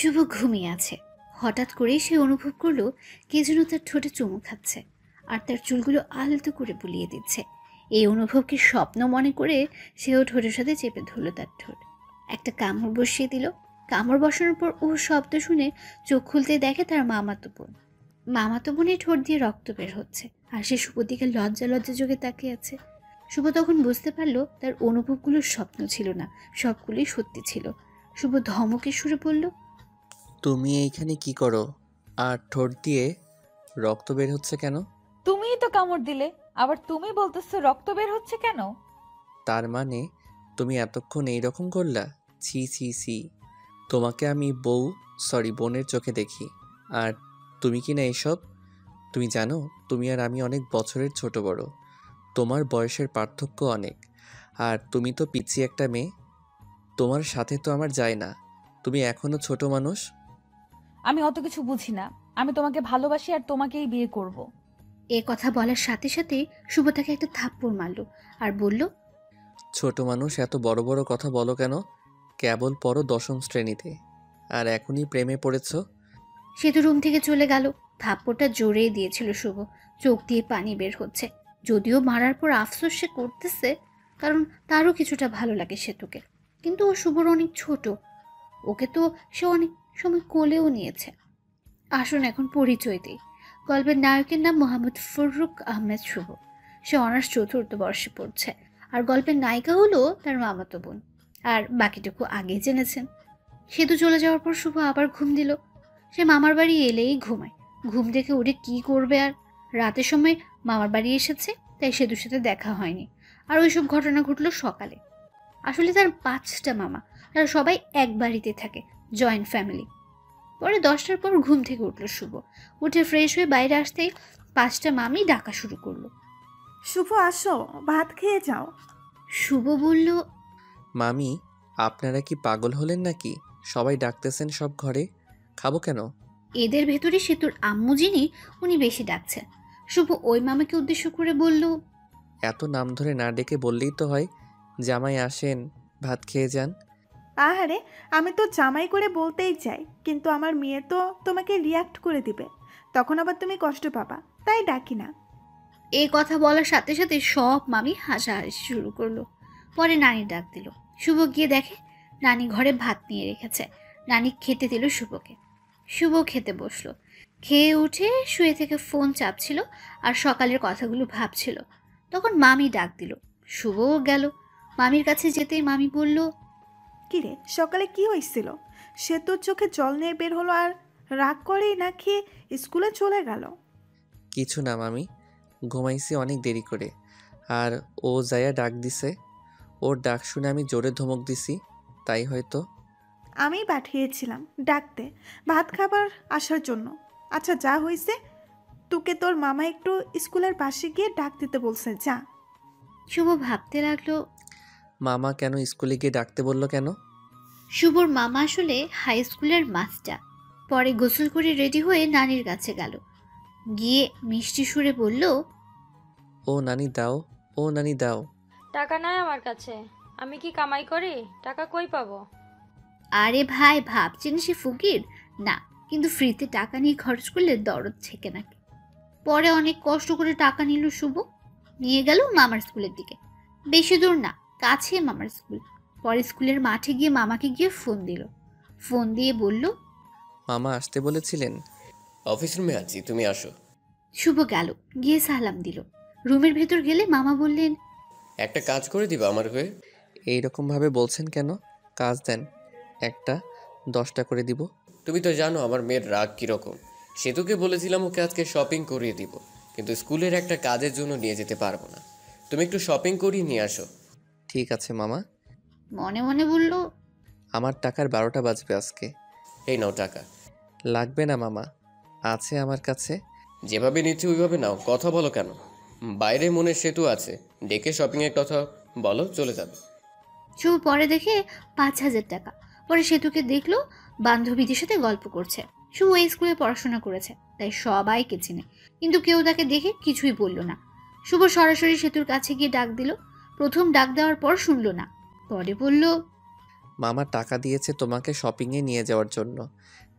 শুভ ঘুমিয়ে আছে। হঠাৎ করেই সে অনুভব করলো কে যেন তার ঠোঁটে চুমু খাচ্ছে আর তার চুলগুলো আলতো করে বুলিয়ে দিচ্ছে। এই অনুভবকে স্বপ্ন মনে করে সেও ঠোঁটের সাথে চেপে ধরলো তার ঠোঁট। একটা কামড় বসিয়ে দিল। কামড় বসানোর পর ও শব্দ শুনে চোখ খুলতে দেখে তার মামাতো বোন। মামাতো বোনের ঠোঁট দিয়ে রক্ত বের হচ্ছে আর সে শুভর দিকে লজ্জা লজ্জা চোখে তাকিয়ে আছে। শুভ তখন বুঝতে পারলো তার অনুভবগুলো স্বপ্ন ছিল না, সবগুলোই সত্যি ছিল। শুভ ধমকের সুরে বলল, তুমি এইখানে কি করো? আর ঠোঁট দিয়ে রক্ত বের হচ্ছে কেন? তুমিই তো কামড় দিলে, আবার তুমি বলতেছো রক্ত বের হচ্ছে কেন? তার মানে তুমি এতক্ষণ এইরকম করলা? ছি ছি ছি। তোমাকে আমি বোনের চোখে দেখি। আর তুমি কি না এসব? তুমি জানো তুমি আর আমি অনেক বছরের ছোট বড়। তোমার বয়সের পার্থক্য অনেক। আর তুমি তো পিচ্চি একটা মেয়ে। তোমার সাথে তো আমার যায় না। তুমি এখনো ছোট মানুষ। আমি অত কিছু বুঝি না। আমি তোমাকে ভালোবাসি আর তোমাকেই বিয়ে করব। এ কথা বলার সাথে সাথে শুভ তাকে একটা থাপ্পড় মারল আর বলল, ছোট মানুষ এত বড় বড় কথা বলো কেন? কেবল পড়ো দশম শ্রেণীতে আর এখনই প্রেমে পড়েছ? সে তো রুম থেকে চলে গেল। থাপ্পড়টা জোরেই দিয়েছিল শুভ। চোখ দিয়ে পানি বের হচ্ছে। যদিও মারার পর আফসোস সে করতেছে, কারণ তারও কিছুটা ভালো লাগে সেতুকে। কিন্তু ও শুভর অনেক ছোট। ওকে তো সে অনেক সময় কোলেও নিয়েছে। আসুন এখন পরিচয় দিই। গল্পের নায়কের নাম মোহাম্মদ ফররুখ আহমেদ শুভ। সে অনার্স চতুর্থ বর্ষে পড়ছে। আর গল্পের নায়িকা হলো তার মামাতো বোন। আর বাকিটুকু আগেই জেনেছেন। সেতু চলে যাওয়ার পর শুভ আবার ঘুম দিল। সে মামার বাড়ি এলেই ঘুমায়। ঘুম থেকে উঠে কি করবে আর? রাতের সময় মামার বাড়ি এসেছে, তাই সেতুর সাথে দেখা হয়নি। আর ওইসব ঘটনা ঘটলো সকালে। আসলে তার 5টা মামা, তারা সবাই এক বাড়িতে থাকে, জয়েন্ট ফ্যামিলি। পরে 10টার পর ঘুম থেকে উঠল শুভ। উঠে ফ্রেশ হয়ে বাইরে আসতেই 5টা মামি ডাকা শুরু করলো। শুভ আসো, ভাত খেয়ে যাও। শুভ বলল, মামি, আপনারা কি পাগল হলেন নাকি? সবাই ডাকতেছেন সব ঘরে, খাবো কেন? এদের ভেতরে সেতুর আম্মু যিনি, উনি বেশি ডাকছেন। শুভ ওই মামাকে উদ্দেশ্য করে বলল, এত নাম ধরে না ডেকে বললেই তো হয়, জামাই আসেন, ভাত খেয়ে যান। আহারে, আমি তো জামাই করে বলতেই চাই, কিন্তু আমার মেয়ে তো তোমাকে রিয়াক্ট করে দিবে, তখন আবার তুমি কষ্ট পাবা, তাই ডাকি না। এই কথা বলার সাথে সাথে সব মামি হাসাহাসি শুরু করলো। পরে নানি ডাক দিল। শুভ গিয়ে দেখে নানি ঘরে ভাত নিয়ে রেখেছে। নানি খেতে দিল শুভকে। শুভ খেতে বসলো। খেয়ে উঠে শুয়ে থেকে ফোন চাপছিল আর সকালের কথাগুলো ভাবছিল। তখন মামি ডাক দিল। শুভও গেল। মামির কাছে যেতেই মামি বলল, কিরে, সকালে কি হয়েছিল? সে তোর চোখে জল নিয়ে বের হলো আর রাগ করেই না খেয়ে স্কুলে চলে গেল। কিছু না মামি, ঘুমাইছি অনেক দেরি করে। আর ও যায়া ডাক দিছে। ওর ডাক শুনে আমি জোরে ধমক দিছি, তাই হয়তো। আমি পাঠিয়েছিলাম ডাকতে, ভাত খাবার আসার জন্য। আচ্ছা, যা হয়েছে, তোকে তোর মামা একটু স্কুলের পাশে গিয়ে ডাক দিতে বলছে, যা। শুভ ভাবতে লাগলো, মামা কেন স্কুলে গিয়ে ডাকতে বললো কেন? শুভর মামা আসলে হাই স্কুলের মাস্টার। পরে গোসল করে রেডি হয়ে নানির কাছে গেল। গিয়ে মিষ্টি সুরে বলল, ও নানি দাও, ও নানি দাও। টাকা নাই আমার কাছে। আমি কি কামাই করি? টাকা কই পাবো? আরে ভাই, ভাবছেন সে ফকির? না, কিন্তু ফ্রিতে টাকা নিয়ে খরচ করলে দরদ থেকে নাকি। পরে অনেক কষ্ট করে টাকা নিল শুভ। নিয়ে গেল মামার স্কুলের দিকে। বেশি দূর না, কাছে মামার স্কুল। পরে স্কুলের মাঠে গিয়ে মামাকে গিয়ে ফোন দিল। ফোন দিয়ে বলল, মামা আসতে বলেছিলেন? অফিস রুমে আছি, তুমি আসো। শুভ গেল, গিয়ে সালাম দিল। রুমের ভেতর গেলে মামা বললেন, একটা কাজ করে দিবা আমার হয়ে? এইরকমভাবে বলছেন কেন? কাজ দেন, একটা 10টা করে দিব। তুমি তো জানো আমার মেয়ের রাগ কীরকম। সেতুকে বলেছিলাম ওকে আজকে শপিং করিয়ে দিব, কিন্তু স্কুলের একটা কাজের জন্য নিয়ে যেতে পারবো না। তুমি একটু শপিং করিয়ে নিয়ে আসো। ঠিক আছে মামা। মনে মনে বলল, আমার টাকার 12টা বাজবে আজকে। এই নাও টাকা। লাগবে না মামা, আছে আমার কাছে। যেভাবে নিচ্ছি ওইভাবে নাও, কথা বলো কেন? বাইরে মনের সেতু আছে, ডেকে শপিংয়ের কথা বলো, চলে যাবে। শুভ পরে দেখে 5,000 টাকা। পরে সেতুকে দেখলো বান্ধবীদের সাথে গল্প করছে। শুভ এই স্কুলে পড়াশোনা করেছে, তাই সবাইকে চিনে, কিন্তু কেউ তাকে দেখে কিছুই বলল না। শুভ সরাসরি সেতুর কাছে গিয়ে ডাক দিল। প্রথম ডাক দেওয়ার পর শুনল না। পরে বলল, মামা টাকা দিয়েছে তোমাকে শপিংয়ে নিয়ে যাওয়ার জন্য।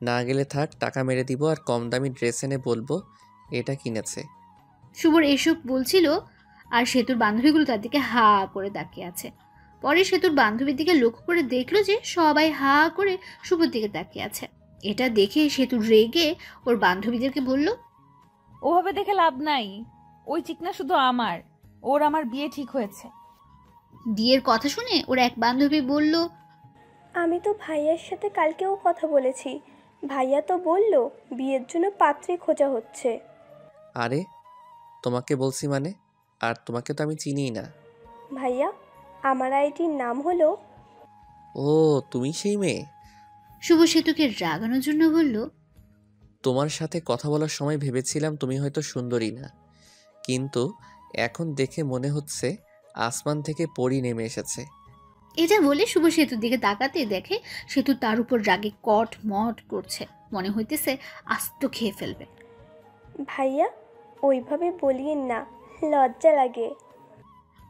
না গেলে থাক, টাকা মেরে দিব আর কম দামি ড্রেস এনে বলবো এটা কিনেছে। শুভর এসব বলছিল আর সেতুর বান্ধবীগুলো তার দিকে হা করে তাকিয়ে আছে। পরে সেতুর বান্ধবীর দিকে লক্ষ্য করে দেখলো যে সবাই হা করে শুভর দিকে তাকিয়ে আছে। এটা দেখে সেতু রেগে ওর বান্ধবীদেরকে বলল, ওভাবে দেখে লাভ নাই, ওই চিকনা শুধু আমার, ওর আমার বিয়ে ঠিক হয়েছে। বিয়ের কথা শুনে ওর এক বান্ধবী বলল, আমি তো ভাইয়ার সাথে কালকেও কথা বলেছি, ভাইয়া তো বলল বিয়ের জন্য পাত্রী খোঁজা হচ্ছে। আরে তোমাকে বলছি মানে, আর তোমাকে তো আমি চিনিই না। ভাইয়া, আমার আইডির নাম হলো। ও তুমি সেই মেয়ে। শুভ সেতুকে রাগানোর জন্য বলল, তোমার সাথে কথা বলার সময় ভেবেছিলাম তুমি হয়তো সুন্দরী না, কিন্তু এখন দেখে মনে হচ্ছে আসমান থেকে পরী নেমে এসেছে। এটা বলে শুভ সেতুর দিকে তাকাতে দেখে সেতু তার উপর রাগে কট মট করছে, মনে হইতেছে আস্ত খেয়ে ফেলবে। ভাইয়া, ওইভাবে বলিয়েন না, লজ্জা লাগে।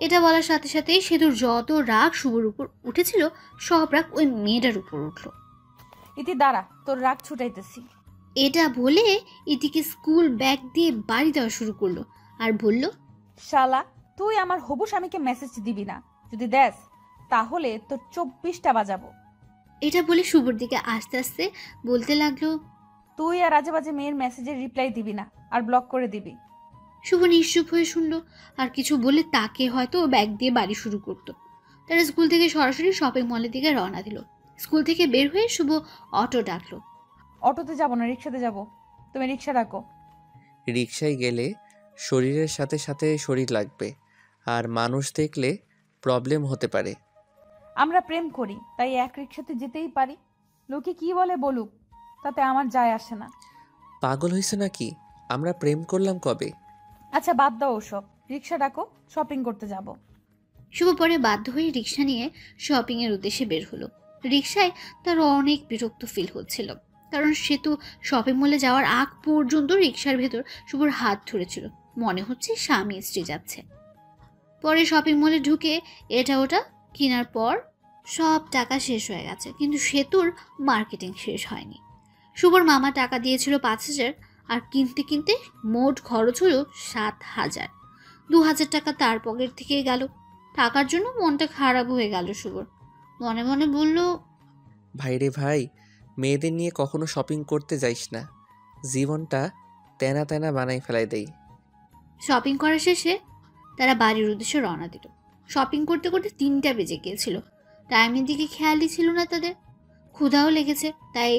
এটা বলার সাথে সাথেই সেতুর যত রাগ শুভর উপর উঠেছিল সব রাগ ওই মেয়েটার উপর উঠল। ইতি দাঁড়া, তোর রাগ ছুটাইতেছি। এটা বলে ইতিকে স্কুল ব্যাগ দিয়ে বাড়ি দেওয়া শুরু করলো আর বলল, শালা, তুই আমার হবু স্বামীকে মেসেজ দিবি না, যদি দেস তাহলে তোর 24টা বাজাবো। এটা বলে শুভর দিকে আস্তে আস্তে বলতে লাগলো, তুই আর আজে বাজে মেয়ের মেসেজের রিপ্লাই দিবি না, আর ব্লক করে দিবি। শুভ নিশ্চুপ হয়ে শুনলো, আর কিছু বলে তাকে হয়তো ব্যাগ দিয়ে বাড়ি শুরু করতো। তারা স্কুল থেকে সরাসরি শপিং মলের দিকে রওনা দিল। স্কুল থেকে বের হয়ে শুভ অটো ডাকলো। অটোতে যাবো না, রিক্সাতে যাব, তুমি রিক্সা ডাকো। রিকশায় গেলে শরীরের সাথে সাথে শরীর লাগবে, আর মানুষ দেখলে প্রবলেম হতে পারে। আমরা প্রেম করি, তাই এক রিক্সাতে যেতেই পারি, লোকে কি বলে বলুক, তাতে আমার যায় আসে না। পাগল হয়েছে নাকি? আমরা প্রেম করলাম কবে? আচ্ছা বাদ দাও ওসব, রিক্সা ডাকো, শপিং করতে যাব। শুভ পরে বাধ্য হয়ে রিক্সা নিয়ে শপিংয়ের উদ্দেশ্যে বের হলো। রিক্সায় তার অনেক বিরক্ত ফিল হচ্ছিল, কারণ সে তো শপিং মলে যাওয়ার আগ পর্যন্ত রিক্সার ভেতর শুভর হাত ধরেছিল, মনে হচ্ছে স্বামী স্ত্রী যাচ্ছে। পরে শপিং মলে ঢুকে এটা ওটা কেনার পর সব টাকা শেষ হয়ে গেছে, কিন্তু সেতুর মার্কেটিং শেষ হয়নি। শুভর মামা টাকা দিয়েছিল 5,000, আর কিনতে কিনতে মোট খরচ হলো 7,000। 2,000 টাকা তার পকেট থেকে গেল। টাকার জন্য মনটা খারাপ হয়ে গেল শুভর। মনে মনে বলল, ভাইরে ভাই, মেয়েদের নিয়ে কখনো শপিং করতে যাইস না, জীবনটা তেনা তেনা বানাই ফেলাই দেই। শপিং করা শেষে তারা বাড়ির উদ্দেশ্যে রওনা দিল। শপিং করতে করতে 3টা বেজে গিয়েছিল। টাইমের দিকে খেয়ালই ছিল না তাদের। ক্ষুধাও লেগেছে, তাই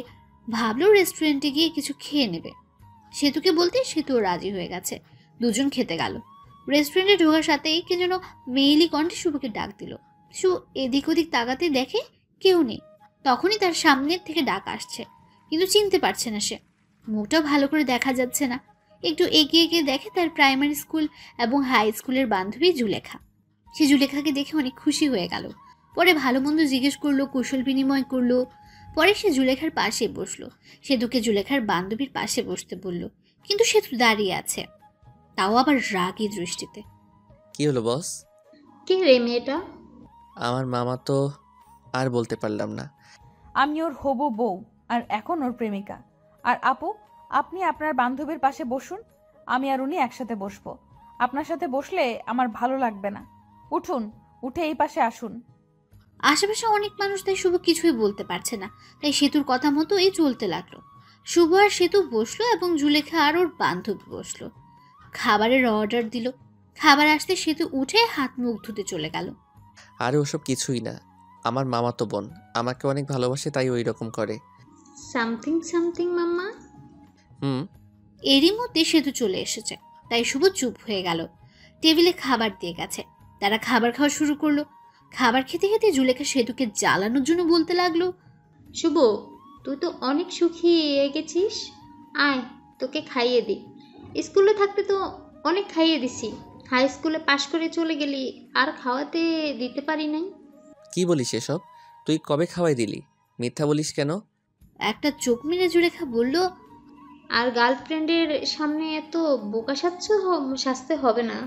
ভাবলো রেস্টুরেন্টে গিয়ে কিছু খেয়ে নেবে। সেতুকে বলতে সেতুও রাজি হয়ে গেছে। দুজন খেতে গেল। রেস্টুরেন্টে ঢোকার সাথেই কে যেন মেয়েলি কণ্ঠে শুভকে ডাক দিল। শু এদিক ওদিক তাকাতে দেখে কেউ নেই। তখনই তার সামনের থেকে ডাক আসছে, কিন্তু চিনতে পারছে না সে। মুখটা ভালো করে দেখা যাচ্ছে না। একটু এগিয়ে গিয়ে দেখে তার প্রাইমারি স্কুল এবং হাই স্কুলের বান্ধবী জুলেখা। সে জুলেখাকে দেখে অনেক খুশি হয়ে গেল। পরে ভালো মন্দ জিজ্ঞেস করলো, কুশল বিনিময় করলো। পরে সে জুলেখার পাশে বসলো। সেতুকে জুলেখার বান্ধবীর পাশে বসতে বলল, কিন্তু সেতু দাঁড়িয়ে আছে, তাও আবার রাগী দৃষ্টিতে। কি হলো বস? কে রে মেয়েটা? আমার মামা তো আর বলতে পারলাম না। আমি ওর হবু বউ, আর এখন ওর প্রেমিকা। আর আপু, আপনি আপনার বান্ধবীর পাশে বসুন, আমি আর উনি একসাথে বসবো। আপনার সাথে বসলে আমার ভালো লাগবে না। উঠুন, উঠে এই পাশে আসুন। আশেপাশে অনেক মানুষ, তাই শুভ কিছুই বলতে পারছে না। তাই সেতুর কথা মতোই চলতে লাগলো। শুভ আর সেতু বসলো এবং জুলেখা আর ওর বান্ধবী বসলো। খাবারের অর্ডার দিল। খাবার আসতে সেতু উঠে হাত মুখ ধুতে চলে গেল। আরে ওসব কিছুই না, আমার মামা তো বোন আমাকে অনেক ভালোবাসে, তাই ওই রকম করে। সামথিং সামথিং মাম্মা। এরই মধ্যে সেতু চলে এসেছে, তাই শুভ চুপ হয়ে গেল। টেবিলে খাবার দিয়ে গেছে। তারা খাবার খাওয়া শুরু করলো। খাবার খেতে খেতে জুলেখা সেতুকে জ্বালানোর জন্য বলতে লাগলো, শুভ, তুই তো অনেক সুখী হয়ে গেছিস, আয় তোকে খাইয়ে দিই। স্কুলে থাকতে তো অনেক খাইয়ে দিছি, হাই স্কুলে পাশ করে চলে গেলি, আর খাওয়াতে দিতে পারি নাই। কি বলিস এসব? তুই কবে খাওয়াই দিলি? মিথ্যা বলিস কেন? একটা চোখ মেরে জুলেখা বলল, আর গার্লফ্রেন্ডের সামনে এত বোকা সাজতে হবে না।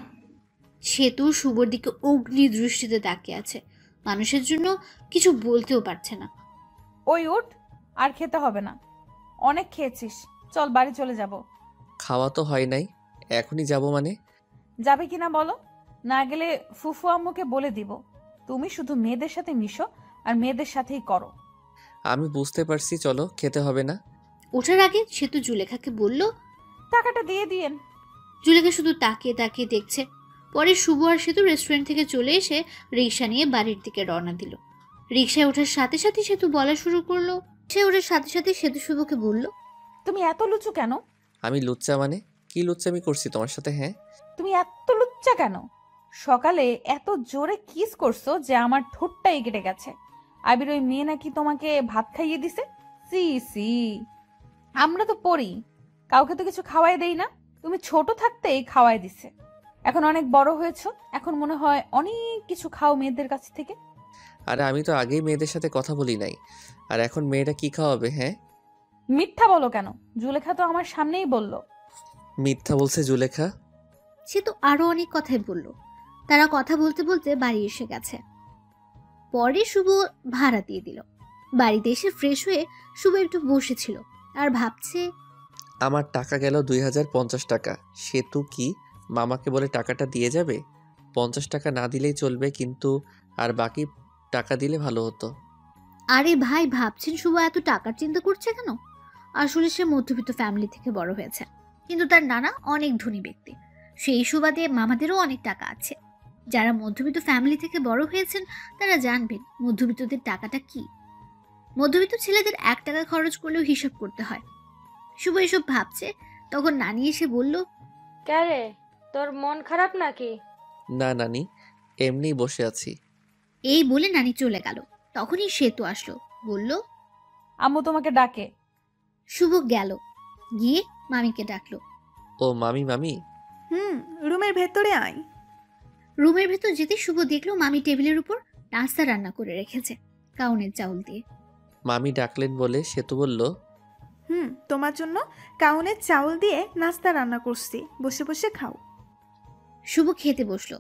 সেতু শুভর দিকে অগ্নি দৃষ্টিতে তাকিয়ে আছে। মানুষের জন্য কিছু বলতেও পারছে না। ওই উঠ, আর খেতে হবে না, অনেক খেয়েছিস, চল বাড়ি চলে যাব। খাওয়া তো হয় নাই, এখনই যাব মানে? যাবে কিনা বলো, না গেলে ফুফু আম্মুকে বলে দিব তুমি শুধু মেয়েদের সাথে মিশো আর মেয়েদের সাথেই করো। আমি বুঝতে পারছি, চলো, খেতে হবে না। ওঠার আগে সেতু জুলেখাকে বলল, টাকাটা দিয়ে দিয়েন। জুলেখা শুধু তাকিয়ে তাকিয়ে দেখছে। পরে শুভ আর সেতু রেস্টুরেন্ট থেকে চলে এসে রিক্সা নিয়ে বাড়ির দিকে রওনা দিল। রিক্সায় ওঠার সাথে সাথে সেতু বলা শুরু করলো। সে ওঠার সাথে সাথে সেতু শুভকে বলল, তুমি এত লুচু কেন? আমি লুচ্চা মানে? কি লুচ্চামি করছি তোমার সাথে? হ্যাঁ, তুমি এত লুচ্চা কেন? সকালে এত জোরে কিস করছো যে আমার ঠোঁটটাই কেটে গেছে। আবির ওই মেয়ে নাকি তোমাকে ভাত খাইয়ে দিছে। সি সি, আমরা তো পড়ি, কাউকে তো কিছু খাওয়াই দেই না, তুমি ছোট থাকতেই খাওয়াই দিছে। এখন অনেক বড় হয়েছো, এখন মনে হয় অনেক কিছু খাও মেয়েদের কাছ থেকে। আরে আমি তো আগেই মেয়েদের সাথে কথা বলি নাই, আর এখন মেয়েটা কি খাওয়াবে? হ্যাঁ, মিথ্যা বলো কেন? জুলেখা তো আমার সামনেই বলল। মিথ্যা বলছে জুলেখা? সে তো আরো অনেক কথাই বলল। তারা কথা বলতে বলতে বাড়ি এসে গেছে। পরে শুভ ভাড়া দিয়ে দিল। বাড়িতে এসে ফ্রেশ হয়ে শুভ একটু বসেছিল আর ভাবছে, আমার টাকা গেল 2050 টাকা। সেতু কি মামাকে বলে টাকাটা দিয়ে যাবে? 50 টাকা না দিলেই চলবে, কিন্তু আর বাকি টাকা দিলে ভালো হতো। আরে ভাই, ভাবছেন শুভ এত টাকার চিন্তা করছে কেন? আসলে সে মধ্যবিত্ত ফ্যামিলি থেকে বড় হয়েছে, কিন্তু তার নানা অনেক ধনী ব্যক্তি। সেই সুবাদে মামাদেরও অনেক টাকা আছে। যারা মধ্যবিত্ত ফ্যামিলি থেকে বড় হয়েছেন তারা জানবেন মধ্যবিত্তদের টাকাটা কি। মধ্যবিত্ত ছেলেদের 1 টাকা খরচ করলেও হিসাব করতে হয়। শুভ এসব ভাবছে, তখন নানি এসে বলল, ক্যারে, তোর মন খারাপ নাকি? না নানি, এমনিই বসে আছি। এই বলে নানি চলে গেল। তখনই সেতু আসলো, বলল, আম্মু তোমাকে ডাকে। শুভ গেল, গিয়ে মামিকে ডাকলো। ও মামি, মামি। রুমের ভেতরে আয়। রুমের ভেতর যেতে শুভ দেখলো মামি টেবিলের উপর নাস্তা রান্না করে রেখেছে, কাউনের চাউল দিয়ে। মামি ডাকলেন বলে সেতু বলল, তোমার জন্য কাউনের চাউল দিয়ে নাস্তা রান্না করছি, বসে বসে খাও। শুভ খেতে বসলো।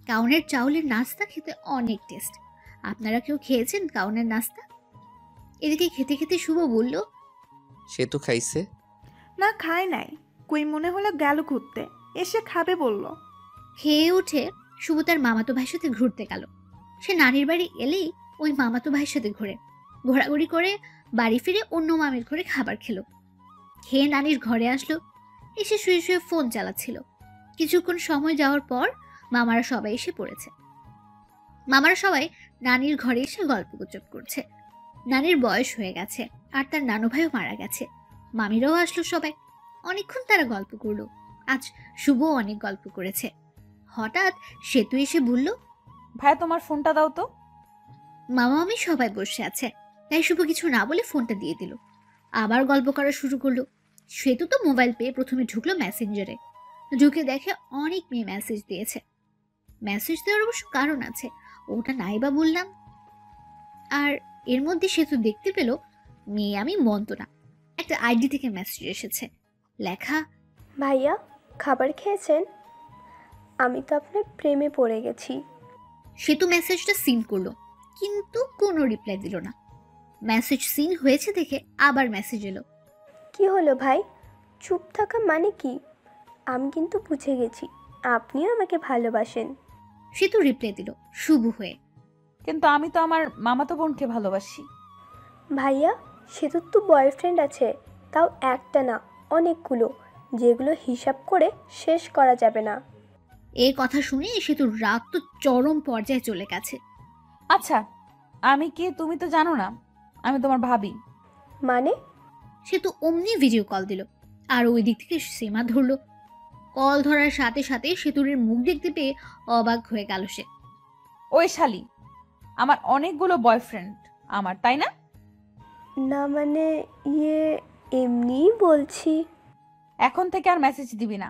কাউনের চাউলের নাস্তা খেতে অনেক টেস্ট। আপনারা কেউ খেয়েছেন কাউনের নাস্তা? এদিকে খেতে খেতে শুভ বলল, সেতু খাইছে? না, খায় নাই, কই মনে হলো গেল ঘুরতে, এসে খাবে বলল। খেয়ে উঠে শুভ তার মামাতো ভাইয়ের সাথে ঘুরতে গেল। সে নানির বাড়ি এলেই ওই মামাতো ভাইয়ের সাথে ঘোরাঘুরি করে বাড়ি ফিরে অন্য মামির ঘরে খাবার খেলো। খেয়ে নানির ঘরে আসলো, এসে শুয়ে শুয়ে ফোন চালাচ্ছিল। কিছুক্ষণ সময় যাওয়ার পর মামারা সবাই এসে পড়েছে। মামারা সবাই নানির ঘরে এসে গল্পগুজব করছে। নানির বয়স হয়ে গেছে আর তার নানু ভাইও মারা গেছে। মামিরাও আসলো সবাই। অনেকক্ষণ তারা গল্প করলো। আজ শুভও অনেক গল্প করেছে। হঠাৎ সেতু এসে বলল, ভাই তোমার ফোনটা দাও তো। মামা মামি সবাই বসে আছে, তাই শুভ কিছু না বলে ফোনটা দিয়ে দিল। আবার গল্প করা শুরু করলো। সেতু তো মোবাইল পেয়ে প্রথমে ঢুকলো মেসেঞ্জারে। ঢুকে দেখে অনেক মেয়ে মেসেজ দিয়েছে। মেসেজ দেওয়ার অবশ্য কারণ আছে, ওটা নাই বা বললাম। আর এর মধ্যে সেতু দেখতে পেল মেয়ে আমি মন্তনা একটা আইডি থেকে মেসেজ এসেছে, লেখা, ভাইয়া খাবার খেয়েছেন? আমি তো আপনার প্রেমে পড়ে গেছি। সেতু মেসেজটা সিন করলো, কিন্তু কোনো রিপ্লাই দিল না। মেসেজ সিন হয়েছে দেখে আবার মেসেজ এলো। কি হলো ভাই, চুপ থাকা মানে কি? আমি কিন্তু বুঝে গেছি আপনিও আমাকে ভালোবাসেন। সেতু রিপ্লাই দিল শুভ হয়ে, কিন্তু আমি তো আমার মামাতো বোনকে ভালোবাসি। ভাইয়া সেতুর তো বয়ফ্রেন্ড আছে, তাও একটা না অনেকগুলো, যেগুলো হিসাব করে শেষ করা যাবে না। এই কথা শুনে সেতুর রাগ তো চরম পর্যায়ে চলে গেছে। আচ্ছা আমি কি, তুমি তো জানো না আমি তোমার ভাবি। মানে? সেতু অমনি ভিডিও কল দিল আর ওই দিক থেকে সীমা ধরলো। কল ধরার সাথে সাথে সেতুরের মুখ দেখতে পেয়ে অবাক হয়ে গেল সে। ওই শালি, আমার অনেকগুলো বয়ফ্রেন্ড আমার, তাই না? না মানে এমনিই বলছি। এখন থেকে আর মেসেজ দিবি না।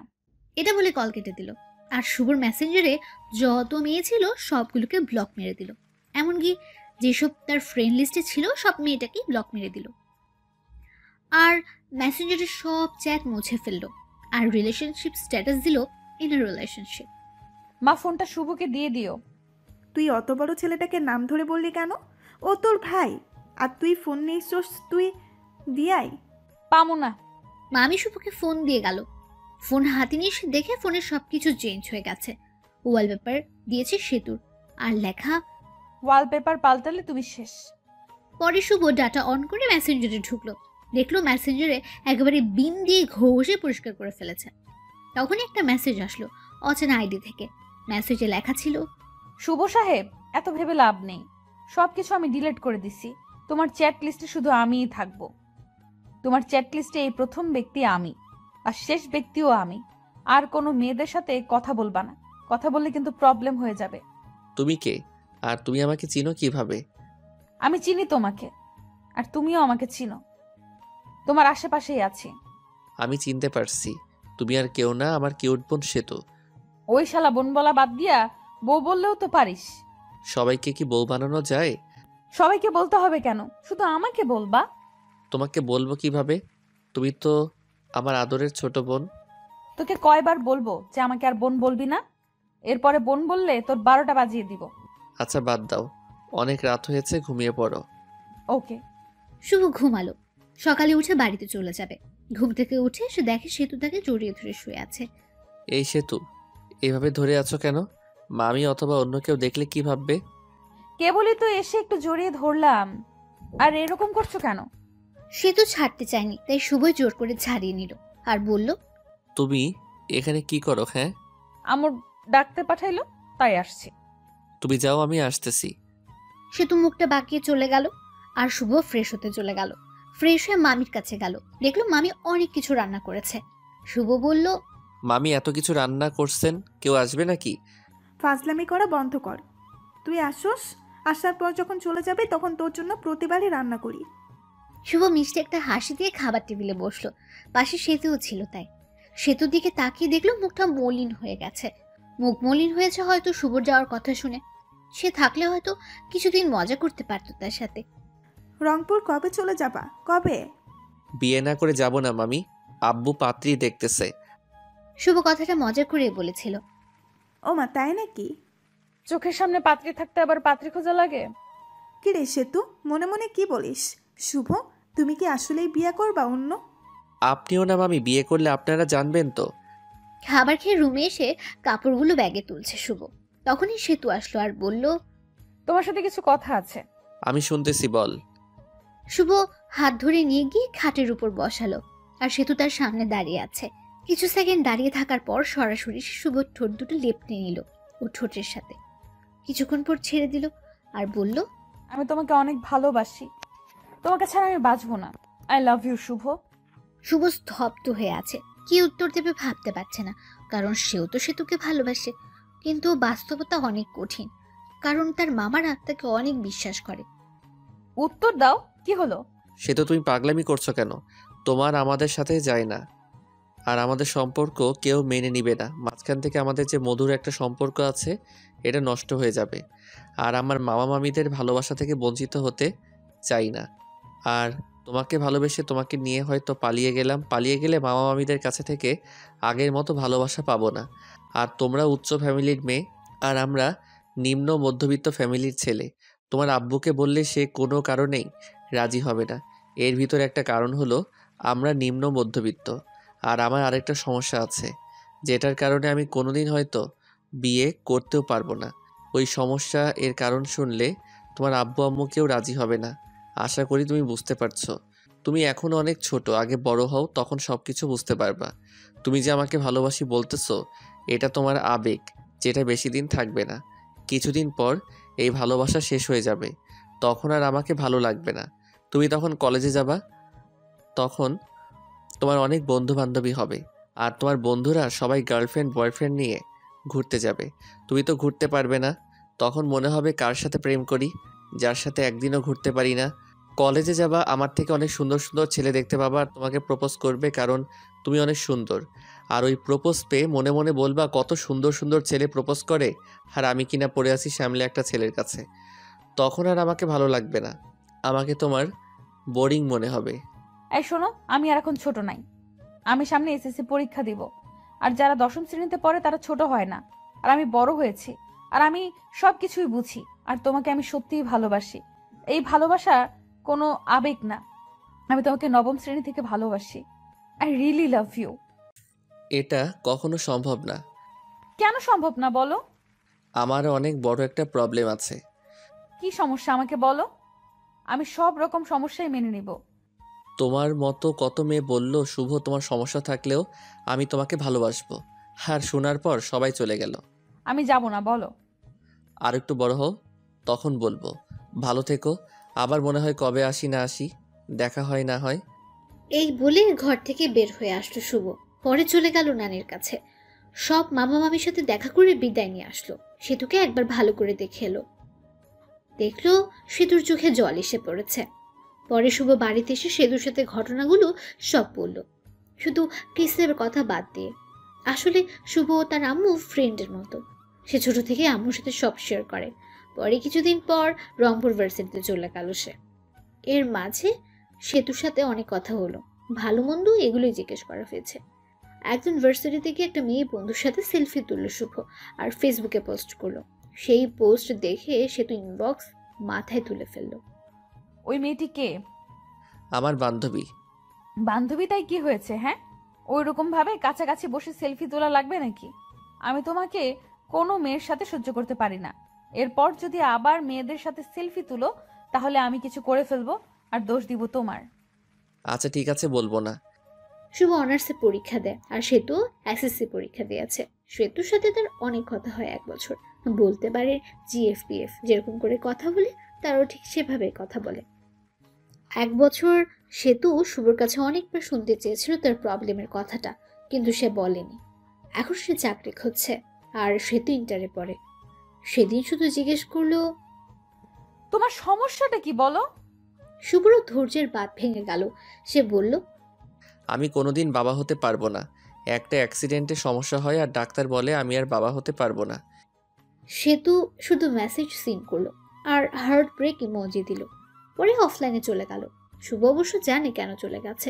এটা বলে কল কেটে দিল আর শুভর মেসেঞ্জারে যত মেয়ে ছিল সবগুলোকে ব্লক মেরে দিল। এমনকি যেসব তার ফ্রেন্ড লিস্টে ছিল সব মেয়েটাকেই ব্লক মেরে দিল। আর মেসেঞ্জারের সব চ্যাট মুছে ফেললো আর রিলেশনশিপ স্ট্যাটাস দিল ইন এ রিলেশনশিপ। মা ফোনটা শুভকে দিয়ে দিও। তুই অত বড় ছেলেটাকে নাম ধরে বললি কেন? ও তোর ভাই। আর তুই ফোন নিয়েছিস, তুই দিয়াই। পামো না। মামি শুভকে ফোন দিয়ে গেল। ফোন হাতে নিয়ে সে দেখে ফোনের সবকিছু চেঞ্জ হয়ে গেছে। ওয়ালপেপার দিয়েছে সেতুর, আর লেখা ওয়ালপেপার পাল্টালে তুমি শেষ। পরে শুভ ডাটা অন করে মেসেঞ্জারে ঢুকলো। দেখলো মেসেঞ্জারে একেবারে বিন দিয়ে ঘষে পরিষ্কার করে ফেলেছে। তখনই একটা মেসেজ আসলো অচেনা আইডি থেকে। মেসেজে লেখা ছিল, শুভ সাহেব, এত ভেবে লাভ নেই। সবকিছু আমি ডিলিট করে দিছি। তোমার চ্যাট লিস্টে শুধু আমিই থাকবো। তোমার চ্যাট লিস্টে এই প্রথম ব্যক্তি আমি, আর শেষ ব্যক্তিও আমি। আর কোনো মেয়েদের সাথে কথা বলবা না। কথা বললে কিন্তু প্রবলেম হয়ে যাবে। তুমি কে? আর তুমি আমাকে চিনো কিভাবে? আমি চিনি তোমাকে, আর তুমিও আমাকে চিনো। তোমার আশেপাশেই আছি। আমি চিনতে পারছি। তুমি আর কেউ না, আমার কিউট বোন সেতু। ওই শালা বোন বলা বাদ দিয়া বউ বললেও তো পারিস। সবাইকে কি বউ বানানো যায়? সবাইকে বলতে হবে কেন? শুধু আমাকে বলবা। তোমাকে বলবো কিভাবে? তুমি তো আমার আদরের ছোট বোন। তোকে কয়বার বলবো যে আমাকে আর বোন বলবি না? এরপরে বোন বললে তোর 12টা বাজিয়ে দিব। আচ্ছা বাদ দাও, অনেক রাত হয়েছে, ঘুমিয়ে পড়ো। ওকে। শুভ ঘুমালো। সকালে উঠে বাড়িতে চলে যাবে। ঘুম থেকে উঠে সে দেখে সেতু তাকে জড়িয়ে ধরে শুয়ে আছে। এই সেতু, এভাবে ধরে আছো কেন? মামি অথবা অন্য কেউ দেখলে কি ভাববে? কেবলই তো এসে একটু জড়িয়ে ধরলাম, আর এরকম করছো কেন? সেতু ছাড়তে চায়নি, তাই শুভই জোর করে ছাড়িয়ে নিল আর বলল, তুমি এখানে কি করো? হ্যাঁ, আমার ডাকতে পাঠাইলো তাই আসছি। তুমি যাও, আমি আসতেছি। সেতু মুখটা বাঁকিয়ে চলে গেল। আর শুভ ফ্রেশ হতে চলে গেল। ফ্রেশ হয়ে মামির কাছে গেল। দেখলো মামি অনেক কিছু রান্না করেছে। শুভ বলল, মামি এত কিছু রান্না করছেন, কেউ আসবে নাকি? ফাজলামি করা বন্ধ কর। তুই আসোস, আসার পর যখন চলে যাবে তখন তোর জন্য প্রতিবারই রান্না করি। শুভ মিষ্টি একটা হাসি দিয়ে খাবার টেবিলে বসলো। পাশে সেতুও ছিল, তাই সেতুর দিকে তাকিয়ে দেখলো মুখটা মলিন হয়ে গেছে। মুখ মলিন হয়েছে হয়তো শুভর যাওয়ার কথা শুনে। সে থাকলে হয়তো কিছুদিন মজা করতে পারতো তার সাথে। রংপুর কবে চলে যাবা? কবে? বিয়ে না করে যাব না মামি, আব্বু পাত্রী দেখতেছে। শুভ কথাটা মজা করে বলেছিল। ও মা, তাই নাকি? চোখের সামনে পাত্রী থাকতে আবার পাত্রী খোঁজা লাগে? কি রে সেতু, মনে মনে কি বলিস? শুভ, তুমি কি আসলেই বিয়ে করবা অন্য? আপনিও না মামি, বিয়ে করলে আপনারা জানবেন তো। খাবার খেয়ে রুমে এসে কাপড়গুলো ব্যাগে তুলছে শুভ। তখনই সেতু আসলো আর বলল, তোমার সাথে কিছু কথা আছে। আমি শুনতেছি, বল। শুভ হাত ধরে নিয়ে গিয়ে খাটের উপর বসালো। আর সেতু তার সামনে দাঁড়িয়ে আছে। কিছু সেকেন্ড দাঁড়িয়ে থাকার পর সরাসরি শুভ ঠোঁট দুটো লেপটে নিল ও ঠোঁটের সাথে। কিছুক্ষণ পর ছেড়ে দিল আর বলল, আমি তোমাকে অনেক ভালোবাসি। তোমাকে ছাড়া আমি বাঁচবো না। আই লাভ ইউ শুভ। শুভ স্তব্ধ হয়ে আছে। কি উত্তর দেবে ভাবতে পারছে না, কারণ সেও তো সেতুকে ভালোবাসে। কিন্তু বাস্তবতা অনেক কঠিন, কারণ তার মামারা তাকে অনেক বিশ্বাস করে। উত্তর দাও, কি হলো? সে তো তুমি পাগলামি করছো কেন? তোমার আমাদের সাথে যায় না, আর আমাদের সম্পর্ক কেউ মেনে নিবে না। মাঝখান থেকে আমাদের যে মধুর একটা সম্পর্ক আছে, এটা নষ্ট হয়ে যাবে। আর আমার মামা মামিদের ভালোবাসা থেকে বঞ্চিত হতে চাই না। আর তোমাকে ভালোবেসে তোমাকে নিয়ে হয়তো পালিয়ে গেলাম, পালিয়ে গেলে মামা মামিদের কাছে থেকে আগের মতো ভালোবাসা পাবো না। আর তোমরা উচ্চ ফ্যামিলির মেয়ে, আর আমরা নিম্ন মধ্যবিত্ত ফ্যামিলির ছেলে। তোমার আব্বুকে বললে সে কোনো কারণেই রাজি হবে না। এর ভিতরে একটা কারণ হলো আমরা নিম্ন মধ্যবিত্ত। আর আমার আরেকটা সমস্যা আছে, যেটার কারণে আমি কোনোদিন হয়তো বিয়ে করতেও পারবো না। ওই সমস্যা, এর কারণ শুনলে তোমার আব্বু আম্মুকেও রাজি হবে না। আশা করি তুমি বুঝতে পারছো। তুমি এখনও অনেক ছোট, আগে বড় হও, তখন সব কিছু বুঝতে পারবা। তুমি যে আমাকে ভালোবাসি বলতেছো, এটা তোমার আবেগ, যেটা বেশি দিন থাকবে না। কিছুদিন পর এই ভালোবাসা শেষ হয়ে যাবে, তখন আর আমাকে ভালো লাগবে না। তুমি তখন কলেজে যাবা, তখন তোমার অনেক বন্ধু বান্ধবী হবে, আর তোমার বন্ধুরা সবাই গার্লফ্রেন্ড বয়ফ্রেন্ড নিয়ে ঘুরতে যাবে। তুমি তো ঘুরতে পারবে না। তখন মনে হবে কার সাথে প্রেম করি, যার সাথে একদিনও ঘুরতে পারি না। কলেজে যাবা, আমার থেকে অনেক সুন্দর সুন্দর ছেলে দেখতে পাবা, আর তোমাকে প্রপোজ করবে, কারণ তুমি অনেক সুন্দর। আর ওই প্রপোজ পেয়ে মনে মনে বলবা কত সুন্দর সুন্দর ছেলে প্রপোজ করে, আর আমি কিনা পড়ে আছি সামনে একটা ছেলের কাছে। তখন আর আমাকে ভালো লাগবে না, আমাকে তোমার বোরিং মনে হবে। এই শোনো, আমি আর এখন ছোট নাই। আমি সামনে এসএসসি পরীক্ষা দিব। আর যারা 10ম শ্রেণীতে পড়ে তারা ছোট হয় না। আর আমি বড় হয়েছি, আর আমি সব কিছুই বুঝি, আর তোমাকে আমি সত্যিই ভালোবাসি। এই ভালোবাসা কোনো আবেগ না, আমি তোমাকে নবম শ্রেণী থেকে ভালোবাসি। I really love you. এটা কখনো সম্ভব না। কেন সম্ভব না বলো? আমার অনেক বড় একটা প্রবলেম আছে। কি সমস্যা আমাকে বলো, আমি সব রকম সমস্যাই মেনে নিব। তোমার মতো কত মেয়ে বলল শুভ তোমার সমস্যা থাকলেও আমি তোমাকে ভালোবাসবো, আর শোনার পর সবাই চলে গেল। আমি যাব না, বলো। আর একটু বড় হও, তখন বলবো। ভালো থেকো। আবার মনে হয় কবে আসি না আসি, দেখা হয় না হয়। এই বলে ঘর থেকে বের হয়ে আসলো শুভ। পরে চলে গেল নানির কাছে। সব মামা মামির সাথে দেখা করে বিদায় নিয়ে আসলো। সেতুকে একবার ভালো করে দেখে এলো। দেখলো সেতুর চোখে জল এসে পড়েছে। পরে শুভ বাড়িতে এসে সেতুর সাথে ঘটনাগুলো সব বলল, শুধু কিসের কথা বাদ দিয়ে। আসলে শুভ ও তার আম্মু ফ্রেন্ডের মতো। সে ছোট থেকে আম্মুর সাথে সব শেয়ার করে। পরে কিছুদিন পর রংপুর ভার্সিটিতে চলে গেল সে। এর মাঝে সেতুর সাথে অনেক কথা হলো, ভালো মন্দ এগুলোই জিজ্ঞেস করা হয়েছে। একজন ভার্সিটিতে গিয়ে একটা মেয়ে বন্ধুর সাথে সেলফি তুললো শুভ, আর ফেসবুকে পোস্ট করলো। সেই পোস্ট দেখে সেতু ইনবক্স মাথায় তুলে ফেললো। ওই মেয়েটি কে? আমার বান্ধবী। বান্ধবী, তাই কি হয়েছে? হ্যাঁ, ওই রকম ভাবে কাছাকাছি বসে সেলফি তোলা লাগবে নাকি? আমি তোমাকে কোনো মেয়ের সাথে সহ্য করতে পারি না। এরপর যদি আবার মেয়েদের সাথে সেলফি তুলো, তাহলে আমি কিছু করে ফেলবো আর দোষ দিব তোমার। আচ্ছা ঠিক আছে, বলবো না। শুভ অনার্সে পরীক্ষা দেয়, আর সেতু এসএসসি পরীক্ষা দিয়েছে। সেতুর সাথে তার অনেক কথা হয় 1 বছর। বলতে পারে জিএফপিএফ, যেরকম করে কথা বলে তারও ঠিক সেভাবে কথা বলে। 1 বছর সেতু শুভর কাছে অনেকবার শুনতে চেয়েছিল তার প্রবলেমের কথাটা, কিন্তু সে বলেনি। এখন সে চাকরি খুঁজছে, আর সেতু ইন্টারে পড়ে। সেদিন শুধু জিজ্ঞেস করলো, তোমার সমস্যাটা কি বলো? শুভরও ধৈর্যের বাঁধ ভেঙে গেল। সে বলল, আমি কোনোদিন বাবা হতে পারবো না। একটা অ্যাক্সিডেন্টে সমস্যা হয় আর ডাক্তার বলে আমি আর বাবা হতে পারবো না। সেতু শুধু মেসেজ সিন করলো আর হার্ট ব্রেক ইমোজি দিল। পরে অফলাইনে চলে গেল। শুভ অবশ্য জানে কেন চলে গেছে।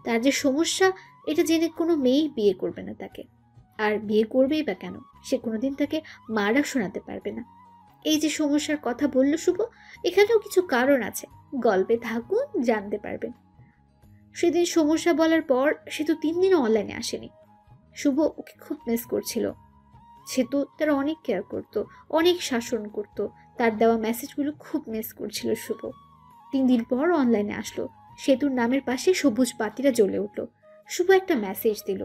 তার যে সমস্যা এটা জেনে কোনো মেয়েই বিয়ে করবে না তাকে। আর বিয়ে করবেই বা কেন? সে কোনোদিন তাকে মারা শোনাতে পারবে না। এই যে সমস্যার কথা বলল শুভ, এখানেও কিছু কারণ আছে। গল্পে থাকুন, জানতে পারবেন। সেদিন সমস্যা বলার পর সেতু 3 দিন অনলাইনে আসেনি। শুভ ওকে খুব মিস করছিল। সেতু তার অনেক কেয়ার করত, অনেক শাসন করত। তার দেওয়া মেসেজগুলো খুব মিস করছিল শুভ। 3 দিন পর অনলাইনে আসলো। সেতুর নামের পাশে সবুজ বাতিটা জ্বলে উঠল। শুভ একটা মেসেজ দিল,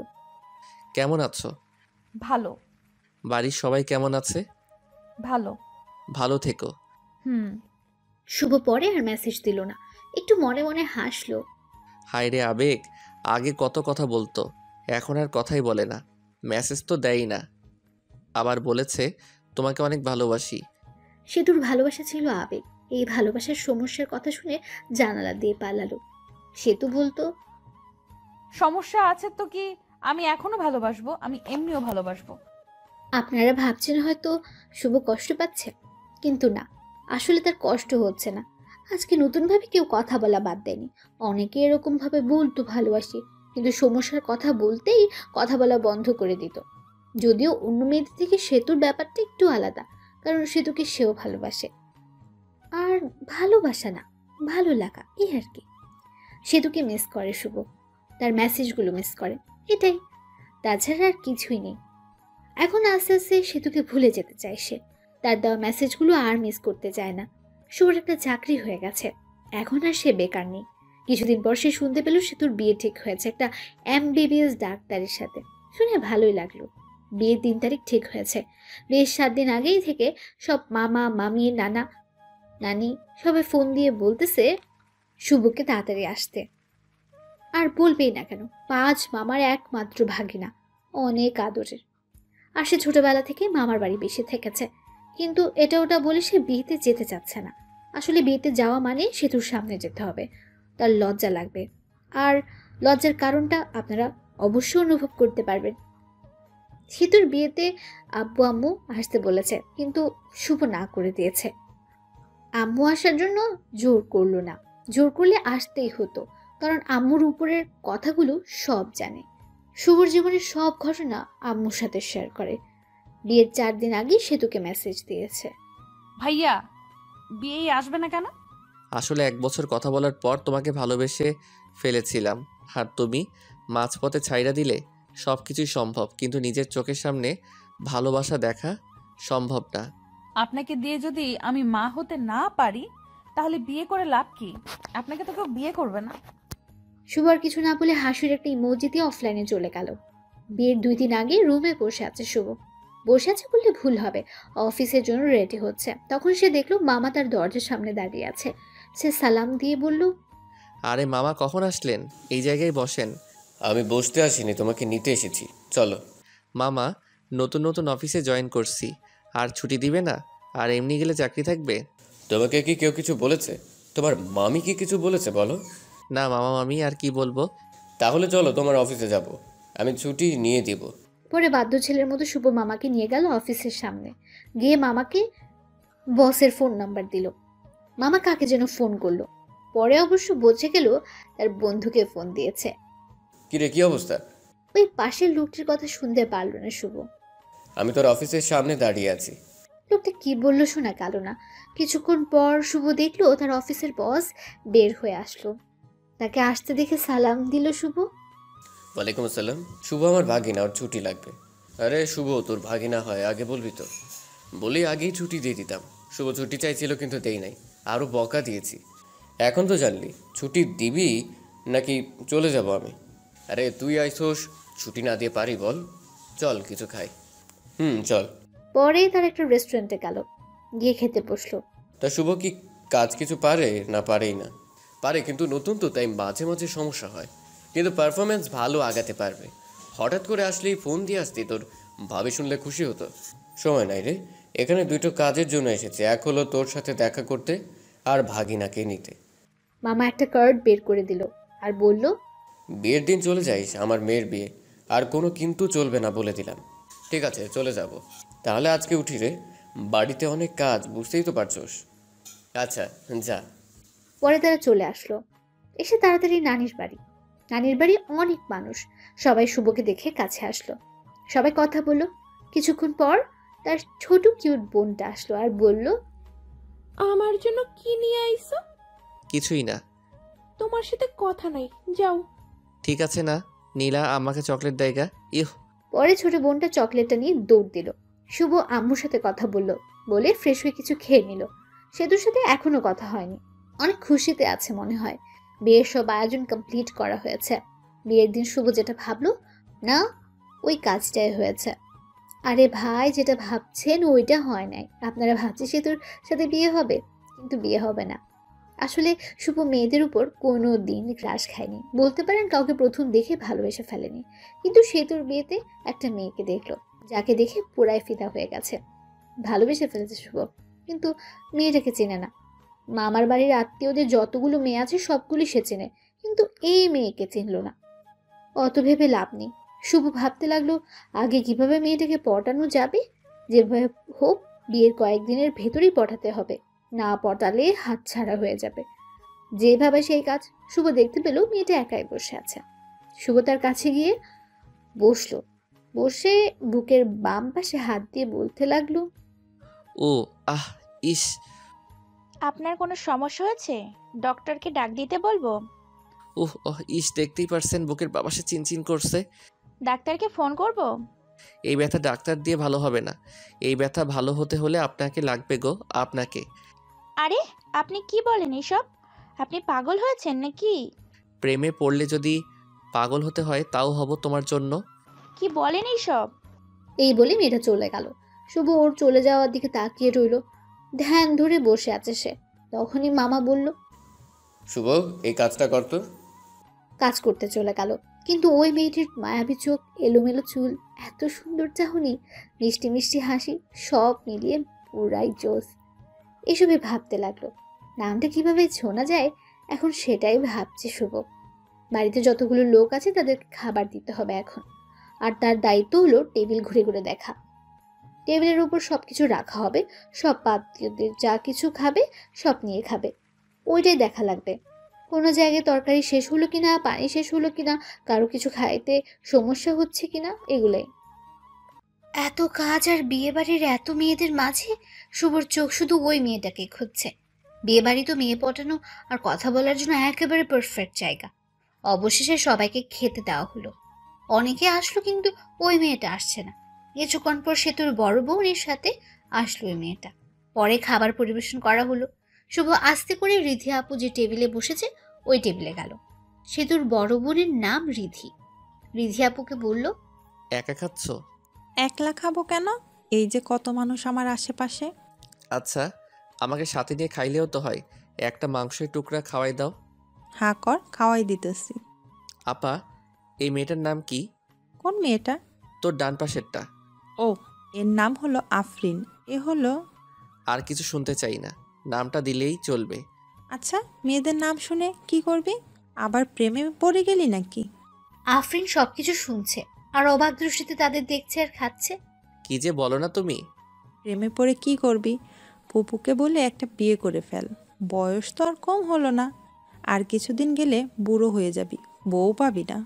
কেমন আছো? ভালো। বাড়ির সবাই কেমন আছে? ভালো। ভালো থেকো। শুভ পরে আর মেসেজ দিল না, একটু মনে মনে হাসলো। হায় রে আবেগ, আগে কত কথা বলতো, এখন আর কথাই বলে না। মেসেজ তো দেয়ই না। আবার বলেছে তোমাকে অনেক ভালোবাসি। সেতুর ভালোবাসা ছিল আবেগ। এই ভালোবাসার সমস্যার কথা শুনে জানালা দিয়ে পালালো। সেতু বলতো, সমস্যা আছে তো কি, আমি এখনো ভালোবাসবো, আমি এমনিও ভালোবাসবো। আপনারা ভাবছেন হয়তো শুভ কষ্ট পাচ্ছে, কিন্তু না, আসলে তার কষ্ট হচ্ছে না। আজকে নতুনভাবে কেউ কথা বলা বাদ দেয়নি। অনেকে এরকমভাবে বলতো ভালোবাসি, কিন্তু সমস্যার কথা বলতেই কথা বলা বন্ধ করে দিত। যদিও অন্য মেয়েদের থেকে সেতুর ব্যাপারটা একটু আলাদা, কারণ সেতুকে সেও ভালোবাসে। আর ভালোবাসা না, ভালো লাগা, এই আর কি। সেতুকে মিস করে শুভ, তার মেসেজগুলো মিস করে, এটাই। তাছাড়া আর কিছুই নেই। এখন আস্তে আস্তে সেতুকে ভুলে যেতে চায় সে। তার দেওয়া মেসেজগুলো আর মিস করতে চায় না। শুভর একটা চাকরি হয়ে গেছে, এখন আর সে বেকার নেই। কিছুদিন পর সে শুনতে পেল সেতুর বিয়ে ঠিক হয়েছে একটা এমবিবিএস ডাক্তারের সাথে। শুনে ভালোই লাগলো। বিয়ের 3 তারিখ ঠিক হয়েছে। বিয়ের 7 দিন আগেই থেকে সব মামা মামি নানা নানি সবাই ফোন দিয়ে বলতেছে শুভকে তাড়াতাড়ি আসতে। আর বলবেই না কেন, 5 মামার একমাত্র ভাগিনা, অনেক আদরের। আর সে ছোটবেলা থেকে মামার বাড়ি বেশি থেকেছে, কিন্তু এটা ওটা বলে সে বিয়েতে যেতে চাচ্ছে না। আসলে বিয়েতে যাওয়া মানে সেতুর সামনে যেতে হবে, তার লজ্জা লাগবে। আর লজ্জার কারণটা আপনারা অবশ্যই অনুভব করতে পারবেন। সেতুর বিয়েতে আব্বু আম্মু আসতে বলেছে, কিন্তু শুভ না করে দিয়েছে। আম্মু আসার জন্য জোর করলো না, জোর করলে আসতেই হতো, কারণ আম্মুর উপরের কথাগুলো সব জানে। শুভর জীবনের সব ঘটনা আম্মুর সাথে শেয়ার করে। বিয়ের 4 দিন আগেই সেতুকে মেসেজ দিয়েছে। ভাইয়া বিয়ে আসবে না কেন? আসলে 1 বছর কথা বলার পর তোমাকে ভালোবেসে ফেলেছিলাম, আর তুমি মাঝপথে ছাইড়া দিলে। সব কিছুই সম্ভব, কিন্তু নিজের চোখের সামনে ভালোবাসা দেখা সম্ভব না। আপনাকে দিয়ে যদি আমি মা হতে না পারি তাহলে বিয়ে করে লাভ কি? আপনাকে তো কেউ বিয়ে করবে না। শুভ আর কিছু না বলে হাসির একটা ইমোজি দিয়ে অফলাইনে চলে গেল। বিয়ের 2 দিন আগে রুমে বসে আছে শুভ। বসে আছে বললে ভুল হবে, অফিসের জন্য রেডি হচ্ছে। তখন সে দেখলো মামা তার দরজার সামনে দাঁড়িয়ে আছে। সে সালাম দিয়ে বলল, আরে মামা, কখন আসলেন? এই জায়গায় বসেন। আমি বসতে আসিনি, তোমাকে নিতে এসেছি, চলো। মামা, নতুন নতুন অফিসে জয়েন করছি, আর ছুটি দিবে না? আর এমনি গেলে চাকরি থাকবে? তোমাকে কি কেউ কিছু বলেছে? তোমার মামি কি কিছু বলেছে বলো? না মামা মামি, আর কি বলবো। তাহলে চলো তোমার অফিসে যাব, আমি ছুটি নিয়ে দিব। পরে বাধ্য ছেলের মতো শুভ মামাকে নিয়ে গেল অফিসের সামনে। গিয়ে মামাকে বসের ফোন নাম্বার দিল। মামা কাকে যেন ফোন করলো। পরে অবশ্য বোঝে গেল তার বন্ধুকে ফোন দিয়েছে। কিরে, কি অবস্থা? ওই পাশের লোকটির কথা শুনতে পারল না শুভ। আমি তোর অফিসের সামনে দাঁড়িয়ে আছি। লোকটা কি বললো শোনা গেল না। কিছুক্ষণ পর শুভ দেখলো তার অফিসের বস বের হয়ে আসলো। তাকে আসতে দেখে সালাম দিল শুভ। ওয়ালাইকুম আসসালাম। শুভ আমার ভাগিনা, ওর ছুটি লাগবে। আরে শুভ তোর ভাগিনা হয়, আগে বলবি তো। বলি আগেই ছুটি দিয়ে দিতাম। শুভ ছুটি চাইছিল কিন্তু দেই নাই, আরও বকা দিয়েছি। এখন তো জানলি ছুটি দিবি নাকি চলে যাব আমি? আরে তুই আইসোস, ছুটি না দিয়ে পারি বল? চল কিছু খাই। চল। পরে তার একটা রেস্টুরেন্টে গেল, গিয়ে খেতে বসলো। তা শুভ কি কাজ কিছু পারে না পারেই না? পারে, কিন্তু নতুন তো, তাই মাঝে মাঝে সমস্যা হয়। কিন্তু পারফরমেন্স ভালো আগাতে পারবে। হঠাৎ করে আসলেই ফোন দিয়ে আসতি, তোর ভাবি শুনলে খুশি হতো। সময় নাই রে, এখানে দুটো কাজের জন্য এসেছে। এক হলো তোর সাথে দেখা করতে, আর ভাগিনাকে নিতে। মামা একটা কার্ড বের করে দিল আর বলল, বিয়ের দিন চলে যাইস, আমার মেয়ের বিয়ে। আর কোনো কিন্তু চলবে না বলে দিলাম। ঠিক আছে, চলে যাব। তাহলে আজকে উঠি রে, বাড়িতে অনেক কাজ, বুঝতেই তো পারছোস। আচ্ছা যা। পরে তারা চলে আসলো। এসে তাড়াতাড়ি নানির বাড়ি। নানির বাড়ি অনেক মানুষ, সবাই শুভকে দেখে কাছে আসলো। সবাই কথা বলল। কিছুক্ষণ পর তার ছোট কিউট বোনটা আসলো আর বলল, আমার জন্য কি নিয়ে আইছো? কিছুই না। তোমার সাথে কথা নাই, যাও। ঠিক আছে না, নীলা আমাকে চকলেট দেয়গা। ইহ। পরে ছোট বোনটা চকলেটটা নিয়ে দৌড় দিল। শুভ আম্মুর সাথে কথা বলে ফ্রেশ হয়ে কিছু খেয়ে নিল। সেতুর সাথে এখনো কথা হয়নি, অনেক খুশিতে আছে মনে হয়। বিয়ের সব আয়োজন কমপ্লিট করা হয়েছে। বিয়ের দিন শুভ যেটা ভাবলো না, ওই কাজটাই হয়েছে। আরে ভাই, যেটা ভাবছেন ওইটা হয় নাই। আপনারা ভাবছেন সেতুর সাথে বিয়ে হবে, কিন্তু বিয়ে হবে না। আসলে শুভ মেয়েদের উপর কোনো দিন ক্রাশ খায়নি, বলতে পারেন কাউকে প্রথম দেখে ভালোবেসে ফেলেনি। কিন্তু সেতুর বিয়েতে একটা মেয়েকে দেখলো, যাকে দেখে পুরাই ফিদা হয়ে গেছে, ভালোবেসে ফেলেছে শুভ। কিন্তু মেয়েটাকে চেনে না। মামার বাড়ির আত্মীয়দের যতগুলো মেয়ে আছে সবগুলি সে চেনে, কিন্তু এই মেয়েকে চিনল না। অত ভেবে লাভ নেই। শুভ ভাবতে লাগলো আগে কিভাবে মেয়েটাকে পটানো যাবে। যেভাবে হোক বিয়ের কয়েকদিনের ভেতরেই পটাতে হবে, না পটালে হাতছাড়া হয়ে যাবে। যেভাবে সেই কাজ। শুভ দেখতে পেল মেয়েটা একাই বসে আছে। শুভ তার কাছে গিয়ে বসলো। বসে বুকের বাম পাশে হাত দিয়ে বলতে লাগলো, ও আহ ইস। আপনার কোনো সমস্যা হয়েছে? ডক্টরকে ডাক দিতে বলবো? ইস, দেখতেই পারছেন বুকের বাবাসে চিনচিন করছে। ডাক্তারকে ফোন করব? এই ব্যথা ডাক্তার দিয়ে ভালো হবে না। এই ব্যথা ভালো হতে হলে আপনাকে লাগবে গো, আপনাকে। আরে আপনি কি বলেন এসব? আপনি পাগল হয়েছেন নাকি? প্রেমে পড়লে যদি পাগল হতে হয় তাও হব তোমার জন্য। কি বলেন এইসব? এই বলে মেয়েটা চলে গেল। শুভ ওর চলে যাওয়ার দিকে তাকিয়ে রইল। ধ্যান ধরে বসে আছে সে। তখনই মামা বলল, শুভ এই কাজটা করতো। কাজ করতে চলে গেল। কিন্তু ওই মেয়েটির মায়াবী চোখ, এলোমেলো চুল, এত সুন্দর চাহনি, মিষ্টি মিষ্টি হাসি, সব মিলিয়ে পুরাই জোস। এসবই ভাবতে লাগলো। নামটা কিভাবে শোনা যায় এখন সেটাই ভাবছে শুভ। বাড়িতে যতগুলো লোক আছে তাদেরকে খাবার দিতে হবে এখন। আর তার দায়িত্ব হলো টেবিল ঘুরে ঘুরে দেখা। টেবিলের উপর সব কিছু রাখা হবে, সব পাত্রীদের যা কিছু খাবে সব নিয়ে খাবে, ওইটাই দেখা লাগবে। কোনো জায়গায় তরকারি শেষ হলো কিনা, পানি শেষ হলো কিনা, কারো কিছু খাইতে সমস্যা হচ্ছে কিনা, এগুলোই। এত কাজ আর বিয়েবাড়ির এত মেয়েদের মাঝে শুভর চোখ শুধু ওই মেয়েটাকে খুঁজছে। বিয়েবাড়ি তো মেয়ে পটানো আর কথা বলার জন্য একেবারে পারফেক্ট জায়গা। অবশেষে সবাইকে খেতে দেওয়া হলো। অনেকে আসলো কিন্তু ওই মেয়েটা আসছে না। কিছুক্ষণ পর সেতুর বড় বোনের সাথে আসলো ওই মেয়েটা। পরে খাবার পরিবেশন করা হলো। শুভ আস্তে করে রিধি আপু যে টেবিলে বসেছে ওই টেবিলে গেল। সেতুর বড় বোনের নাম রিধি। রিধি আপুকে বলল, একা খাচ্ছ? একলা খাবো কেন? এই যে কত মানুষ আমার আশেপাশে। আচ্ছা, আমাকে সাথে নিয়ে খাইলেও তো হয়। একটা মাংসের টুকরা খাওয়াই দাও। হাঁ কর, খাওয়াই দিতেছি। আপা, এই মেয়েটার নাম কি? কোন মেয়েটা? তোর ডান পাশেরটা। ও, এর নাম হলো আফরিন। এ হলো। আর কিছু শুনতে চাই না, নামটা দিলেই চলবে। আচ্ছা, মেয়েদের নাম শুনে কি করবি? আবার প্রেমে পড়ে গেলি নাকি? আফরিন সবকিছু শুনছে আর অবাক দৃষ্টিতে তাদের দেখছে আর খাচ্ছে। কি যে বলো না তুমি। প্রেমে পড়ে কি করবি? পুপুকে বলে একটা বিয়ে করে ফেল। বয়স তো আর কম হলো না। আর কিছুদিন গেলে বুড়ো হয়ে যাবি, বউ পাবি না।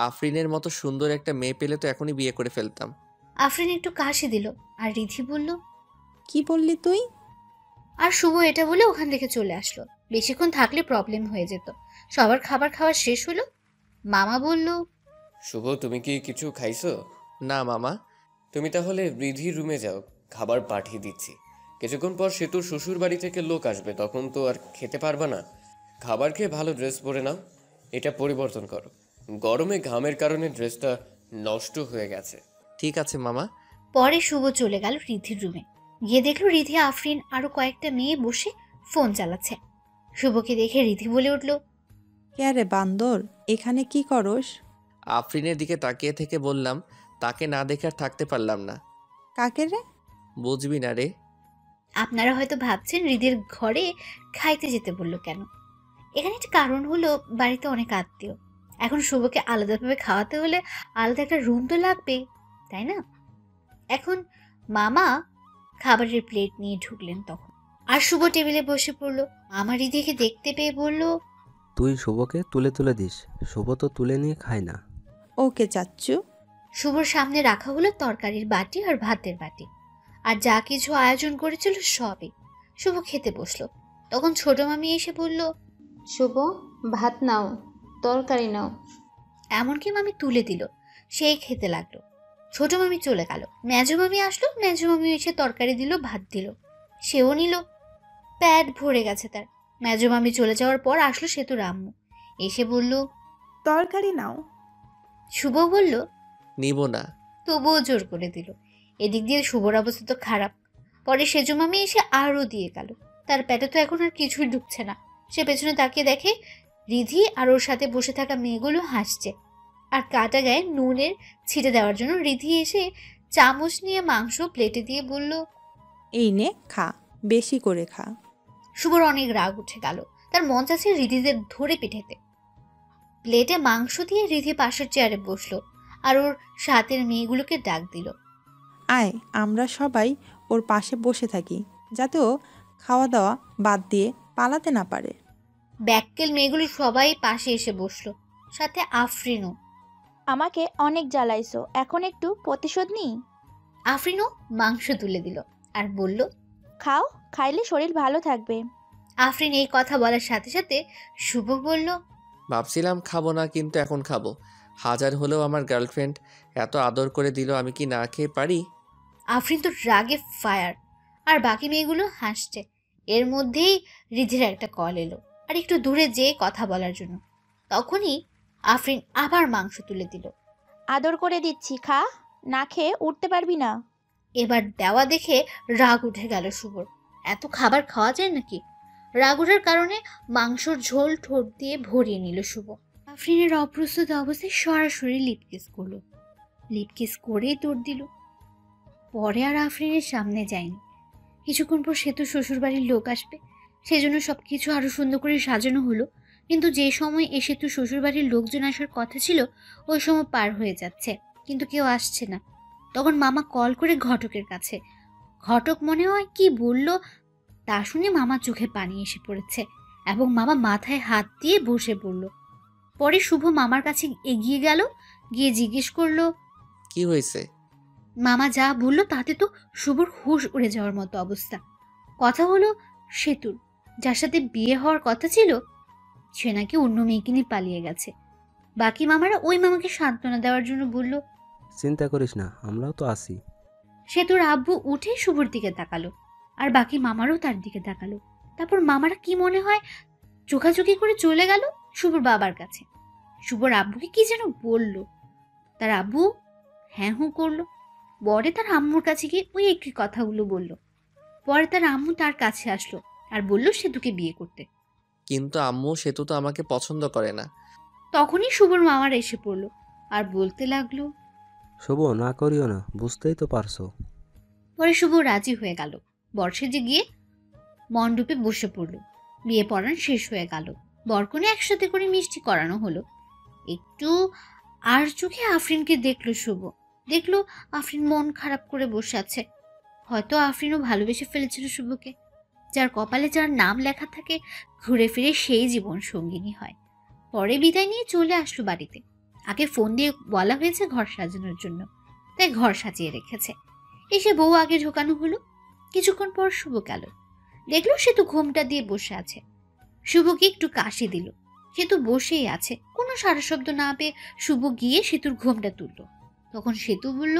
আফরিনের মতো সুন্দর একটা মেয়ে পেলে তো এখনই বিয়ে করে ফেলতাম। আফরিন একটু কাশি দিল আর রিধি বলল, কি বললি তুই? আর শুভ এটা বলে ওখান থেকে চলে আসলো। বেশিক্ষণ থাকলে প্রবলেম হয়ে যেত। সবার খাবার খাওয়া শেষ হলো। মামা বলল, শুভ, তুমি কি কিছু খাইছো? না মামা। তুমি তাহলে রিধির রুমে যাও, খাবার পাঠিয়ে দিচ্ছি। কিছুক্ষণ পর সেতুর শ্বশুর বাড়ি থেকে লোক আসবে, তখন তো আর খেতে পারবা না। খাবার খেয়ে ভালো ড্রেস পরে নাও, এটা পরিবর্তন করো। গরমে ঘামের কারণে ড্রেসটা নষ্ট হয়ে গেছে। ঠিক আছে মামা। পরে শুভ চলে গেল রিধির রুমে। গিয়ে দেখলো রিধি, আফরিন আরো কয়েকটা মেয়ে বসে ফোন চালাচ্ছে। শুভকে দেখে রিধি বলে উঠল, কে রে বান্দর, এখানে কি করস? আফরিনের দিকে তাকিয়ে থেকে বললাম, তাকে না দেখে আর থাকতে পারলাম না। কাকে রে? বুঝবি না রে। আপনারা হয়তো ভাবছেন রিধির ঘরে খাইতে যেতে বললো কেন। এখানে একটা কারণ হলো, বাড়িতে অনেক আত্মীয়। এখন শুভকে আলাদাভাবে খাওয়াতে হলে আলাদা একটা রুম তো লাগবেই, তাই না? এখন মামা খাবারের প্লেট নিয়ে ঢুকলেন তখন। আর শুভ টেবিলে বসে পড়লো। মামা রিধিকে দেখতে পেয়ে বলল, তুই শুভকে তুলে তুলে দিস, শুভ তো তুলে নিয়ে খায় না। ওকে চাচ্চু। শুভর সামনে রাখা হলো তরকারির বাটি আর ভাতের বাটি, আর যা কিছু আয়োজন করেছিল সবই। শুভ খেতে বসলো। তখন ছোট মামি এসে বলল, শুভ, ভাত নাও, তরকারি নাও। এমনকি মামি তুলে দিল। সেই খেতে লাগলো। ছোট মামি চলে গেল। মেজো মামি আসলো। মেজো মামি এসে তরকারি দিল, ভাত দিল, সেও নিল। পেট ভরে গেছে তার। মেজো মামি চলে যাওয়ার পর আসলো সেতুর আম্মু। এসে বলল, তরকারি নাও। শুভ বলল, নিব না। তবুও জোর করে দিল। এদিক দিয়ে শুভর অবস্থা তো খারাপ। পরে সেজো মামি এসে আরও দিয়ে গেল। তার পেটে তো এখন আর কিছুই ঢুকছে না। সে পেছনে তাকিয়ে দেখে রিধি আর ওর সাথে বসে থাকা মেয়েগুলো হাসছে। আর কাটা গায়ে নুনের ছিটে দেওয়ার জন্য রিধি এসে চামচ নিয়ে মাংস প্লেটে দিয়ে বলল, এই নে খা, বেশি করে খা। শুভর অনেক রাগ উঠে গেল। তার মন চাচ্ছে রিধিদের ধরে পিঠেতে। প্লেটে মাংস দিয়ে রিধি পাশের চেয়ারে বসলো আর ওর সাথের মেয়েগুলোকে ডাক দিল। আয়, আমরা সবাই ওর পাশে বসে থাকি, যাতে ও খাওয়া দাওয়া বাদ দিয়ে পালাতে না পারে। ব্যাক্কেল মেয়েগুলো সবাই পাশে এসে বসলো, সাথে আফরিনও। আমাকে অনেক জ্বালাইছো, এখন একটু প্রতিশোধ নিই। আফরিনও মাংস তুলে দিল আর বলল, খাও, খাইলে শরীর ভালো থাকবে। আফরিন এই কথা বলার সাথে সাথে শুভ বলল, ভাবছিলাম খাবো না, কিন্তু এখন খাবো। হাজার হলেও আমার গার্লফ্রেন্ড এত আদর করে দিল, আমি কি না খেয়ে পারি? আফরিন তো রাগে ফায়ার। আর বাকি মেয়েগুলো হাসছে। এর মধ্যেই রিধির একটা কল এলো, আর একটু দূরে যেয়ে কথা বলার জন্য। তখনই আফরিন আবার মাংস তুলে দিল। আদর করে দিচ্ছি, খা, না খেয়ে উঠতে পারবি না। এবার দেওয়া দেখে রাগ উঠে গেল শুভর। এত খাবার খাওয়া যায় নাকি? রাগ ওঠার কারণে মাংসর ঝোল ঠোঁট দিয়ে ভরিয়ে নিল শুভ। আফরিনের অপ্রস্তুত অবস্থায় সরাসরি লিপকিস করলো। লিপকিস করেই দৌড় দিল। পরে আর আফরিনের সামনে যায়নি। কিছুক্ষণ পর সেতু শ্বশুরবাড়ির লোক আসবে, সেজন্য সবকিছু আরো সুন্দর করে সাজানো হলো। কিন্তু যে সময় এ সেতু শ্বশুরবাড়ির লোকজন আসার কথা ছিল, ওই সময় পার হয়ে যাচ্ছে, কিন্তু কেউ আসছে না। তখন মামা কল করে ঘটকের কাছে। ঘটক মনে হয় কি বলল তা শুনে মামা চোখে পানি এসে পড়েছে এবং মামা মাথায় হাত দিয়ে বসে পড়ল। পরে শুভ মামার কাছে এগিয়ে গেল, গিয়ে জিজ্ঞেস করলো, কি হয়েছে? মামা যা বললো তাতে তো শুভর হুঁশ উড়ে যাওয়ার মতো অবস্থা। কথা হলো সেতুর, যার সাথে বিয়ে হওয়ার কথা ছিল, সে নাকি অন্য মেয়েকে নিয়ে পালিয়ে গেছে। বাকি মামারা ওই মামাকে সান্ত্বনা দেওয়ার জন্য বলল। চিন্তা করিস না, আমরাও তো আছি। সেতুর আব্বু উঠে শুভর দিকে তাকালো, আর বাকি মামারও তার দিকে তাকালো। তারপর মামারা কি মনে হয় চোখাচোখি করে চলে গেল শুভর বাবার কাছে। শুভর আব্বুকে কি যেন বলল, তার আব্বু হ্যাঁ হুঁ করলো। পরে তার আম্মুর কাছে গিয়ে ওই একই কথাগুলো বলল। পরে তার আম্মু তার কাছে আসলো আর বলল সেতুকে বিয়ে করতে। কিন্তু আম্মু সেতু তো আমাকে পছন্দ করে না। তখনই শুভর মামারা এসে পড়লো আর বলতে লাগলো, শুভ, না করিও না, বুঝতেই তো পারছো। পরে শুভ রাজি হয়ে গেল। বর্ষে গিয়ে মণ্ডপে বসে পড়ল। বিয়ে পড়ান শেষ হয়ে গেল। বরকনে একসাথে করে মিষ্টি করানো হলো। একটু আর চোখে আফরিনকে দেখলো শুভ। দেখলো আফরিন মন খারাপ করে বসে আছে। হয়তো আফরিনও ভালোবেসে ফেলেছিল শুভকে। যার কপালে যার নাম লেখা থাকে ঘুরে ফিরে সেই জীবন সঙ্গিনী হয়। পরে বিদায় নিয়ে চলে আসলো বাড়িতে। আগে ফোন দিয়ে বলা হয়েছে ঘর সাজানোর জন্য, তাই ঘর সাজিয়ে রেখেছে। এসে বউ আগে ঢোকানো হলো। কিছুক্ষণ পর শুভ গেল, দেখলো সে তো ঘোমটা দিয়ে বসে আছে। শুভকে একটু কাশি দিল। সে তো বসেই আছে। কোনো সারা শব্দ না পেয়ে শুভ গিয়ে সেতুর ঘোমটা তুলল। তখন সেতু বলল,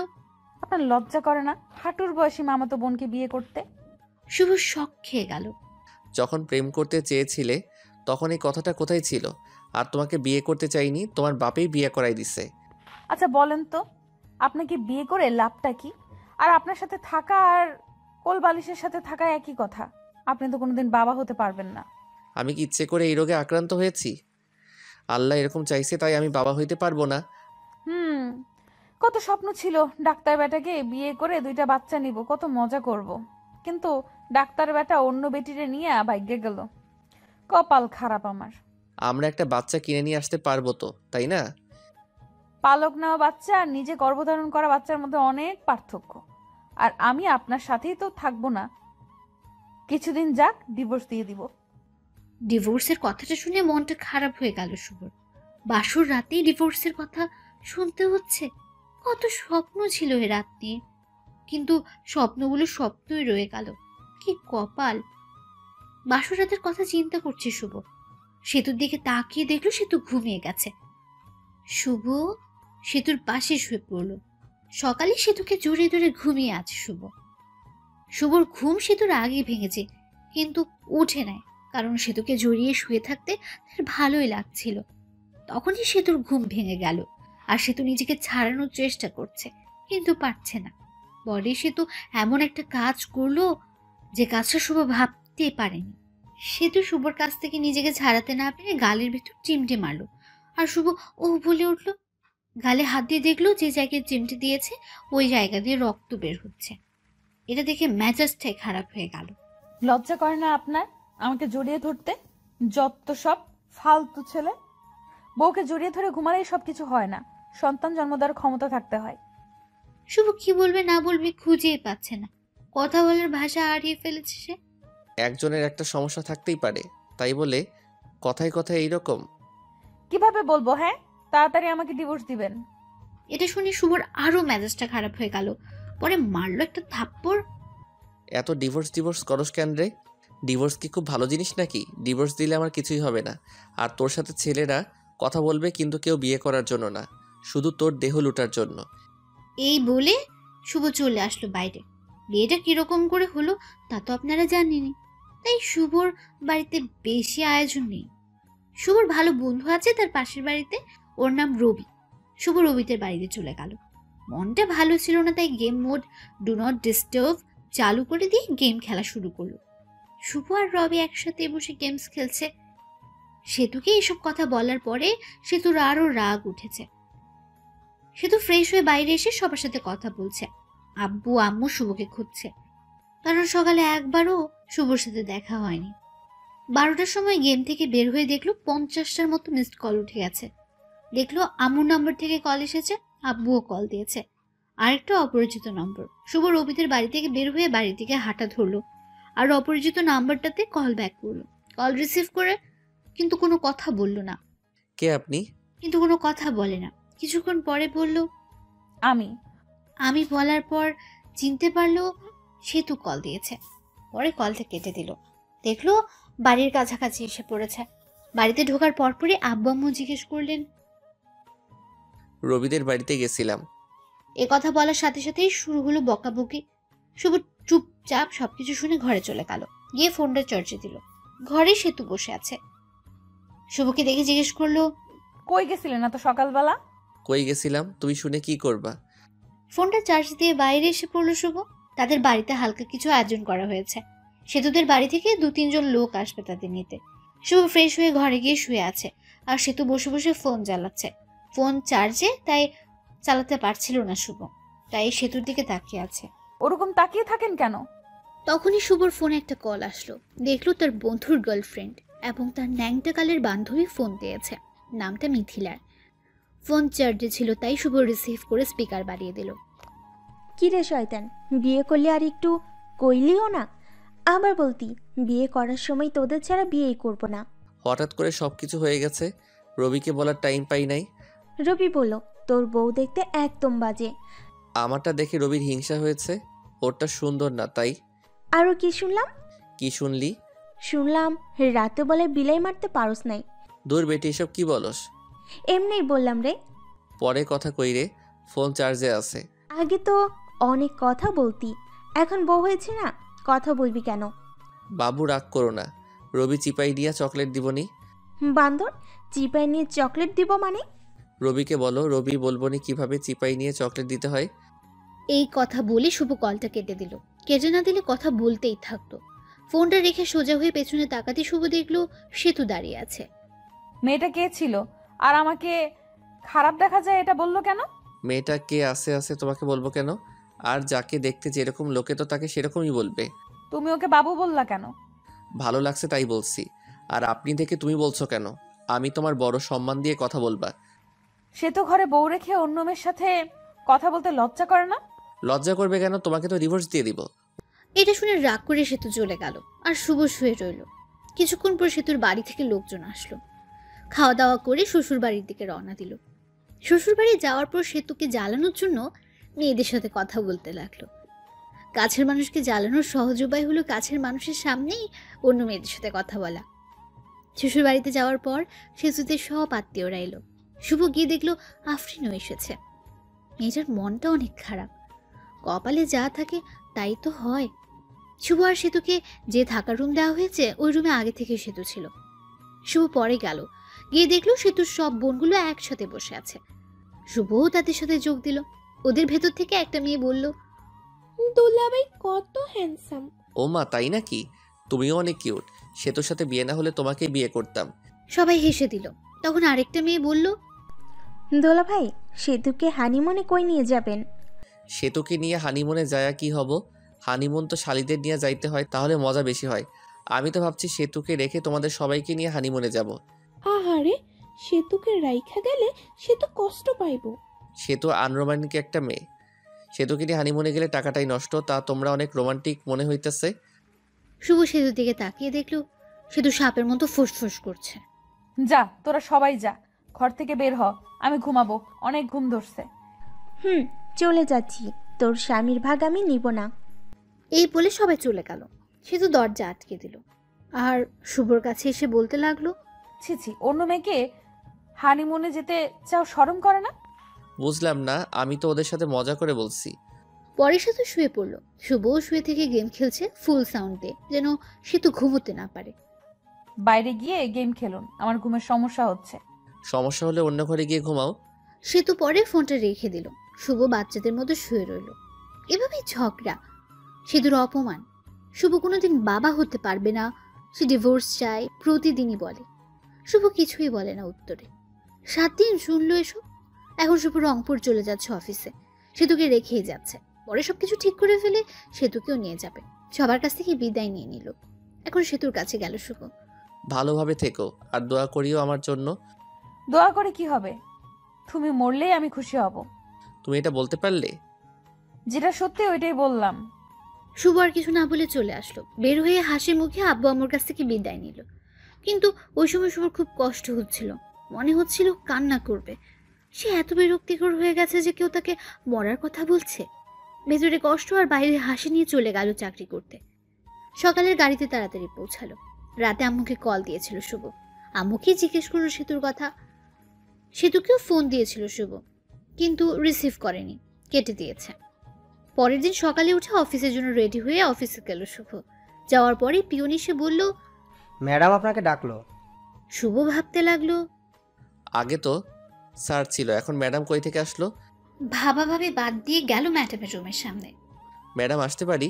আপনার লজ্জা করে না হাঁটুর বয়সী মামাতো বোনকে বিয়ে করতে? শুভ শক খেয়ে গেল। যখন প্রেম করতে চেয়েছিলে তখন এই কথাটা কোথায় ছিল? আর তোমাকে বিয়ে করতে চাইনি, তোমার বাপেই বিয়ে করাই দিছে। আচ্ছা বলেন তো, আপনাকে বিয়ে করে লাভটা কি? আর আপনার সাথে থাকা আর কোল বালিশের সাথে থাকা একই কথা। আপনি তো কোনোদিন বাবা হতে পারবেন না। আমি কি ইচ্ছে করে এই রোগে আক্রান্ত হয়েছি? আল্লাহ এরকম চাইছে তাই আমি বাবা হইতে পারবো না? কত স্বপ্ন ছিল ডাক্তার বেটাকে বিয়ে করে 2টা বাচ্চা নিব, কত মজা করব। কিন্তু ডাক্তার বেটা অন্য বেটিরে নিয়ে ভাগ্যে গেল। কপাল খারাপ আমার। আমরা একটা বাচ্চা কিনে নিয়ে আসতে পারবো তো, তাই না? পালক নেওয়া বাচ্চা আর নিজে গর্ভধারণ করা বাচ্চার মধ্যে অনেক পার্থক্য। আর আমি আপনার সাথেই তো থাকবো না, কিছুদিন যাক, ডিভোর্স দিয়ে দিব। ডিভোর্সের কথাটা শুনে মনটা খারাপ হয়ে গেল শুভর। বাসর রাতেই ডিভোর্সের কথা শুনতে হচ্ছে। কত স্বপ্ন ছিল এ রাত নিয়ে, কিন্তু স্বপ্নগুলো স্বপ্নই রয়ে গেল। কি কপাল! বাসর রাতের কথা চিন্তা করছে শুভ। সেতুর দিকে তাকিয়ে দেখলো সেতু ঘুমিয়ে গেছে। শুভ সেতুর পাশে শুয়ে পড়ল। সকালে সেতুকে জোরে জোরে ঘুমিয়ে আছে শুভ। শুভর ঘুম সেতুর আগে ভেঙেছে, কিন্তু উঠে নেয়, কারণ সেতুকে জড়িয়ে শুয়ে থাকতে তার ভালোই লাগছিল। তখনই সেতুর ঘুম ভেঙে গেল, আর সেতু নিজেকে ছাড়ানোর চেষ্টা করছে, কিন্তু পারছে না। পরে সেতু এমন একটা কাজ করলো যে কাজটা শুভ ভাবতে পারেনি। সেতু শুভর কাছ থেকে নিজেকে ছাড়াতে না পেরে গালের ভেতর চিমটে মারলো, আর শুভ ও বলে উঠল। গালে হাত দিয়ে দেখলো যে জায়গায় চিমটে দিয়েছে ওই জায়গা দিয়ে রক্ত বের হচ্ছে। এটা দেখে মেজাজটাই খারাপ হয়ে গেল। লজ্জা করে না আপনার আমাকে জড়িয়ে ধরতে? যত সব ফালতু ছেলে। বউকে জড়িয়ে ধরে ঘুমালেই সবকিছু হয় না, সন্তান জন্ম দেওয়ার ক্ষমতা থাকতে হয়। শুভ কি বলবে না বলবে খুঁজেই পাচ্ছে না। কথা বলার ভাষা হারিয়ে ফেলেছে সে। একজনের একটা সমস্যা থাকতেই পারে, তাই বলে কথায় কথায় এইরকম? কিভাবে বলবো? হ্যাঁ, তাড়াতাড়ি আমাকে ডিভোর্স দিবেন। এটা শুনে শুভর আরো মেজাজটা খারাপ হয়ে গেল। পরে মারলো একটা থাপ্পড়। এত ডিভোর্স করস কেন রে? ডিভোর্স কি খুব ভালো জিনিস নাকি? ডিভোর্স দিলে আমার কিছুই হবে না। আর তোর সাথে ছেলেরা কথা বলবে, কিন্তু কেউ বিয়ে করার জন্য না, শুধু তোর দেহ লুটার জন্য। এই বলে শুভ চলে আসলো বাইরে। বিয়েটা কিরকম করে হলো তা তো আপনারা জানেনই, তাই শুভর বাড়িতে বেশি আয়োজন নেই। শুভর ভালো বন্ধু আছে তার পাশের বাড়িতে, ওর নাম রবি। শুভ রবিদের বাড়িতে চলে গেল। মনটা ভালো ছিল না, তাই game mode do not disturb চালু করে দিয়ে গেম খেলা শুরু করলো। শুভ আর রবি একসাথে বসে গেমস খেলছে। সেতুকে এসব কথা বলার পরে সেতুর আরো রাগ উঠেছে। সেতু ফ্রেশ হয়ে বাইরে এসে সবার সাথে কথা বলছে। আব্বু আম্মু শুভকে খুঁজছে, কারণ সকালে একবারও শুভর সাথে দেখা হয়নি। 12টার সময় গেম থেকে বের হয়ে দেখলো 50টার মতো মিসড কল উঠে গেছে। দেখলো আম্মুর নাম্বার থেকে কল এসেছে, আব্বুও কল দিয়েছে। আরেকটা অপরিচিত নম্বর। শুভ রবিদের বাড়ি থেকে বের হয়ে বাড়ি থেকে হাঁটা ধরলো, আর অপরিচিত নাম্বারটাতে কল ব্যাক করলো। কল রিসিভ করে কিন্তু কোনো কথা বলল না। কে আপনি? কিন্তু কোনো কথা বলে না। কিছুক্ষণ পরে বলল, আমি। আমি বলার পর চিনতে পারলো সেতু কল দিয়েছে। পরে কলটা কেটে দিল। দেখলো বাড়ির কাছাকাছি এসে পড়েছে। বাড়িতে ঢোকার পরপরই আব্বু আম্মু জিজ্ঞেস করলেন, রবিদের বাড়িতে গেছিলাম। এ কথা বলার সাথে সাথেই শুরু হলো বকাবকি। শুভ চুপচাপ সবকিছু শুনে ঘরে চলে গেল। গিয়ে ফোনটা চার্জে দিল। ঘরে সেতু বসে আছে। শুভকে দেখে জিজ্ঞেস করলো, কই গেছিলেন এত সকালবেলা? কই গেছিলাম তুমি শুনে কি করবা? ফোনটা চার্জ দিয়ে বাইরে এসে পড়লো শুভ। তাদের বাড়িতে হালকা কিছু আয়োজন করা হয়েছে। সেতুদের বাড়ি থেকে 2-3 জন লোক আসবে তাদের নিতে। শুভ ফ্রেশ হয়ে ঘরে গিয়ে শুয়ে আছে, আর সেতু বসে বসে ফোন চালাচ্ছে। ফোন চার্জে, তাই চালাতে পারছিল না শুভ, তাই সেতুর দিকে তাকিয়ে আছে। ওরকম তাকিয়ে থাকেন কেন? তখনই শুভর ফোনে একটা কল আসলো। দেখলো তার বন্ধুর গার্লফ্রেন্ড এবং তার ন্যাংটা কালের বান্ধবী ফোন দিয়েছে। নামটা মিথিলার। ফোন চার্জে ছিল, তাই শুভ রিসিভ করে স্পিকার বাড়িয়ে দিল। কি রে শয়তান, বিয়ে করলে আর একটু কইলিও না? আবার বলতি বিয়ে করার সময় তোদের ছাড়া বিয়েই করবো না। হঠাৎ করে সবকিছু হয়ে গেছে, রবিকে বলার টাইম পাই নাই। রবি বলল তোর বউ দেখতে একদম বাজে। আমারটা দেখে রবির হিংসা হয়েছে, ওরটা সুন্দর না তাই। আরও কি শুনলাম? কি শুনলি? শুনলাম রাতে বলে বিলাই মারতে পারস নাই। দূর বেটি, এসব কি বলস? এমনিই বললাম রে। পরে কথা কই রে, ফোন চার্জে আছে। আগে তো অনেক কথা বলতি, এখন বউ হয়েছে না, কথা বলবি কেন? বাবু রাগ করো না, রবি চিপাই দিয়া চকলেট দিবনি। বান্দর, চিপাই নিয়ে চকলেট দিব মানে? রবিকে বলো, রবি বলবনি কিভাবে চিপাই নিয়ে চকলেট দিতে হয়। এই কথা বলে শুভ কলটা কেটে দিল। কেটে না দিলে কথা বলতেই থাকতো। ফোনটা রেখে সোজা হয়ে পেছনে তাকাতে শুভ দেখলো সেতু দাঁড়িয়ে আছে। মেয়েটা কে ছিল আর আমাকে খারাপ দেখা যায় এটা বললো কেন? মেয়েটা কে আছে তোমাকে বলবো কেন? আর যাকে দেখতে যেরকম লোকে তো তাকে সেরকমই বলবে। তুমি ওকে বাবু বললা কেন? ভালো লাগছে তাই বলছি। আর আপনি থেকে তুমি বলছো কেন? আমি তোমার বড় সম্মান দিয়ে কথা বলবা। সে তো ঘরে বউ রেখে অন্য মেয়ের সাথে কথা বলতে লজ্জা করে না? লজ্জা করবে কেন? তোমাকে তো ডিভোর্স দিয়ে দিব। এটা শুনে রাগ করে সেতু চলে গেল, আর শুভ শুয়ে রইল। কিছুক্ষণ পর সেতুর বাড়ি থেকে লোকজন আসলো। খাওয়া দাওয়া করে শ্বশুর বাড়ির দিকে রওনা দিল। শ্বশুর বাড়ি যাওয়ার পর সেতুকে জ্বালানোর জন্য মেয়েদের সাথে কথা বলতে লাগলো। কাছের মানুষকে জ্বালানোর সহজ উপায় হলো কাছের মানুষের সামনেই অন্য মেয়েদের সাথে কথা বলা। শ্বশুর বাড়িতে যাওয়ার পর সেতুতে সব আত্মীয়রা এলো। শুভ গিয়ে দেখলো আফরিনও এসেছে। মেয়েটার মনটা অনেক খারাপ। কপালে যা থাকে তাই তো হয়। শুভ আর সেতুকে যে থাকার রুম দেওয়া হয়েছে ওই রুমে আগে থেকে সেতু ছিল। শুভ পরে গেল, গিয়ে দেখলো সেতুর সব বোনগুলো একসাথে বসে আছে। শুভও তাদের সাথে যোগ দিল। ওদের ভেতর থেকে একটা মেয়ে বলল, দুলাভাই কত হ্যান্ডসাম। ও মা, তাই নাকি? তুমিও অনেক কিউট। সেতুর সাথে বিয়ে না হলে তোমাকেই বিয়ে করতাম। সবাই হেসে দিল। তখন আরেকটা মেয়ে বলল, দোলা ভাই, সেতুকে হানিমুনে কই নিয়ে যাবেন? সেতুকে নিয়ে হানিমুনে যায়া কি হব? হানিমুন তো শালিদের নিয়ে যাইতে হয়, তাহলে মজা বেশি হয়। আমি তো ভাবছি সেতুকে রেখে তোমাদের সবাইকে নিয়ে হানিমুনে যাব। আহারে, সেতুকে রাইখা গেলে সে তো কষ্ট পাইব। সেতু আনরোমান্টিক একটা মেয়ে। সেতুকে নিয়ে হানিমুনে গেলে টাকাটাই নষ্ট। তা তোমরা অনেক রোমান্টিক মনে হইতেছে। শুভ সেতুর দিকে তাকিয়ে দেখলো সেতু সাপের মতো ফুসফুস করছে। যা, তোরা সবাই যা, ঘর থেকে বের হ, আমি ঘুমাবো, অনেক ঘুম ধরছে। চলে যাচ্ছি, তোর স্বামীর ভাগ আমি নিব না। এই বলে সবাই চলে গেল। সেতু দরজা আটকে দিল আর শুভর কাছে এসে বলতে লাগলো, ছি ছি, অন্য মেয়েকে হানিমুনে যেতে চাও, শরম করে না? বুঝলাম না, আমি তো ওদের সাথে মজা করে বলছি। পরে সেতু শুয়ে পড়লো। শুভও শুয়ে থেকে গেম খেলছে ফুল সাউন্ডে, যেন সেতু ঘুমোতে না পারে। বাইরে গিয়ে গেম খেলুন, আমার ঘুমের সমস্যা হচ্ছে। সমস্যা হলে অন্য ঘরে গিয়ে ঘুমাও। সেতু পরে ফোনটা রেখে দিল। শুভ বাচ্চাদের মতো শুয়ে রইল। এভাবেই ঝগড়া, সেতুর অপমান। শুভ কোনোদিন বাবা হতে পারবে না, সে ডিভোর্স চায় প্রতিদিনই বলে। শুভ কিছুই বলে না উত্তরে। 7 দিন শুনলো এসব। এখন শুভ রংপুর চলে যাচ্ছে অফিসে, সেতুকে রেখেই যাচ্ছে। পরে সবকিছু ঠিক করে ফেলে সেতুকেও নিয়ে যাবে। সবার কাছ থেকে বিদায় নিয়ে নিল। এখন সেতুর কাছে গেল শুভ। ভালোভাবে থেকো আর দোয়া করিও আমার জন্য। দোয়া করে কি হবে? তুমি মরলেই আমি খুশি হব। তুমি এটা বলতে পারলে? যেটা সত্যি ওইটাই বললাম। শুভ আর কিছু না বলে চলে আসলো। বের হয়ে হাসি মুখে আব্বু আম্মুর কাছ থেকে বিদায় নিল। কিন্তু ওই সময় শুভর খুব কষ্ট হচ্ছিল, মনে হচ্ছিল কান্না করবে। সে এত বিরক্তিকর হয়ে গেছে যে কেউ তাকে মরার কথা বলছে। ভেতরে কষ্ট আর বাইরে হাসি নিয়ে চলে গেল চাকরি করতে। সকালের গাড়িতে তাড়াতাড়ি পৌঁছালো। রাতে আম্মুকে কল দিয়েছিল শুভ। আম্মুকে জিজ্ঞেস করলো সেতুর কথা। সেতুকেও ফোন দিয়েছিল শুভ, কিন্তু রিসিভ করেনি, কেটে দিয়েছে। পরের দিন সকালে উঠে অফিসের জন্য রেডি হয়ে অফিসে গেল শুভ। যাওয়ার পরে পিয়ন এসে বলল, ম্যাডাম আপনাকে ডাকলো। শুভ ভাবতে লাগলো, আগে তো স্যার ছিল, এখন ম্যাডাম কই থেকে আসলো? ভাবাভাবি বাদ দিয়ে গেল ম্যাডামের রুমের সামনে। ম্যাডাম আসতে পারি?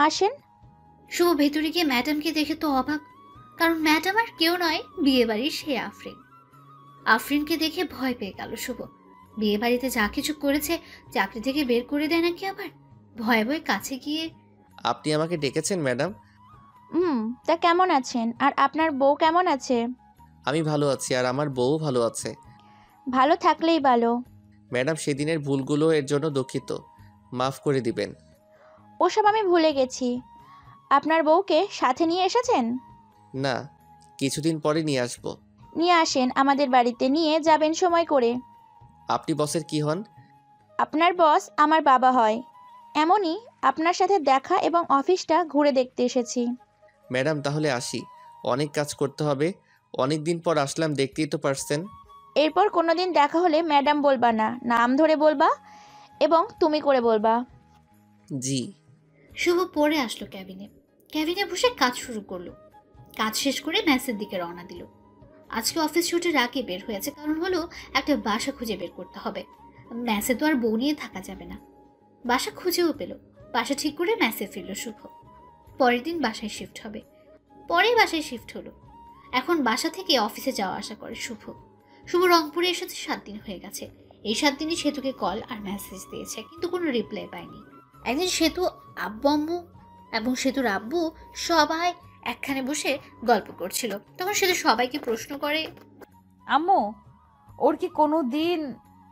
আসেন। শুভ ভেতরে গিয়ে ম্যাডামকে দেখে তো অবাক, কারণ ম্যাডাম আর কেউ নয়, বিয়ে বাড়ির সে আফরিন। আফরিনকে দেখে ভয় পেয়ে গেল শুভ। বিয়ে বাড়িতে যা কিছু করেছে, চাকরি থেকে বের করে দেয় নাকি আবার। ভয়ে ভয়ে কাছে গিয়ে, আপনি আমাকে ডেকেছেন ম্যাডাম? তা কেমন আছেন? আর আপনার বউ কেমন আছে? আমি ভালো আছি, আর আমার বউ ভালো আছে। ভালো থাকলেই ভালো। ম্যাডাম, সেদিনের ভুলগুলো এর জন্য দুঃখিত, মাফ করে দিবেন। ওসব আমি ভুলে গেছি। আপনার বউকে সাথে নিয়ে এসেছেন? না, কিছুদিন পরে নিয়ে আসবো। নিয়ে আসেন আমাদের বাড়িতে, নিয়ে যাবেন সময় করে। আপনি বসের কি হন? আপনার বস আমার বাবা হয়। এমনই আপনার সাথে দেখা এবং অফিসটা ঘুরে দেখতে এসেছি। ম্যাডাম, তাহলে আসি, অনেক কাজ করতে হবে। অনেক দিন পর আসলাম, দেখতেই তো পারছেন। এরপর কোনোদিন দেখা হলে ম্যাডাম বলবা না, নাম ধরে বলবা এবং তুমি করে বলবা। জি। শুভ পড়ে আসলো ক্যাবিনে। ক্যাবিনে বসে কাজ শুরু করলো। কাজ শেষ করে ম্যাচের দিকে রওনা দিল। আজকে অফিস ছুটির আগে বের হয়েছে, কারণ হলো একটা বাসা খুঁজে বের করতে হবে। ম্যাচে তো আর বউ নিয়ে থাকা যাবে না। বাসা খুঁজেও পেল। বাসা ঠিক করে ম্যাচে ফিরল শুভ। পরের দিন বাসায় শিফট হবে। পরে বাসায় শিফট হলো। এখন বাসা থেকে অফিসে যাওয়া আসা করে শুভ। শুভ রংপুরে এসেছে 7 দিন হয়ে গেছে। এই 7 দিনই সেতুকে কল আর মেসেজ দিয়েছে, কিন্তু কোনো রিপ্লাই পায়নি। একদিন সেতু, আব্বু আম্মু এবং সেতুর আব্বু সবাই একখানে বসে গল্প করছিল। তখন সেতু সবাইকে প্রশ্ন করে, আম্মু, ওর কি কোনো দিন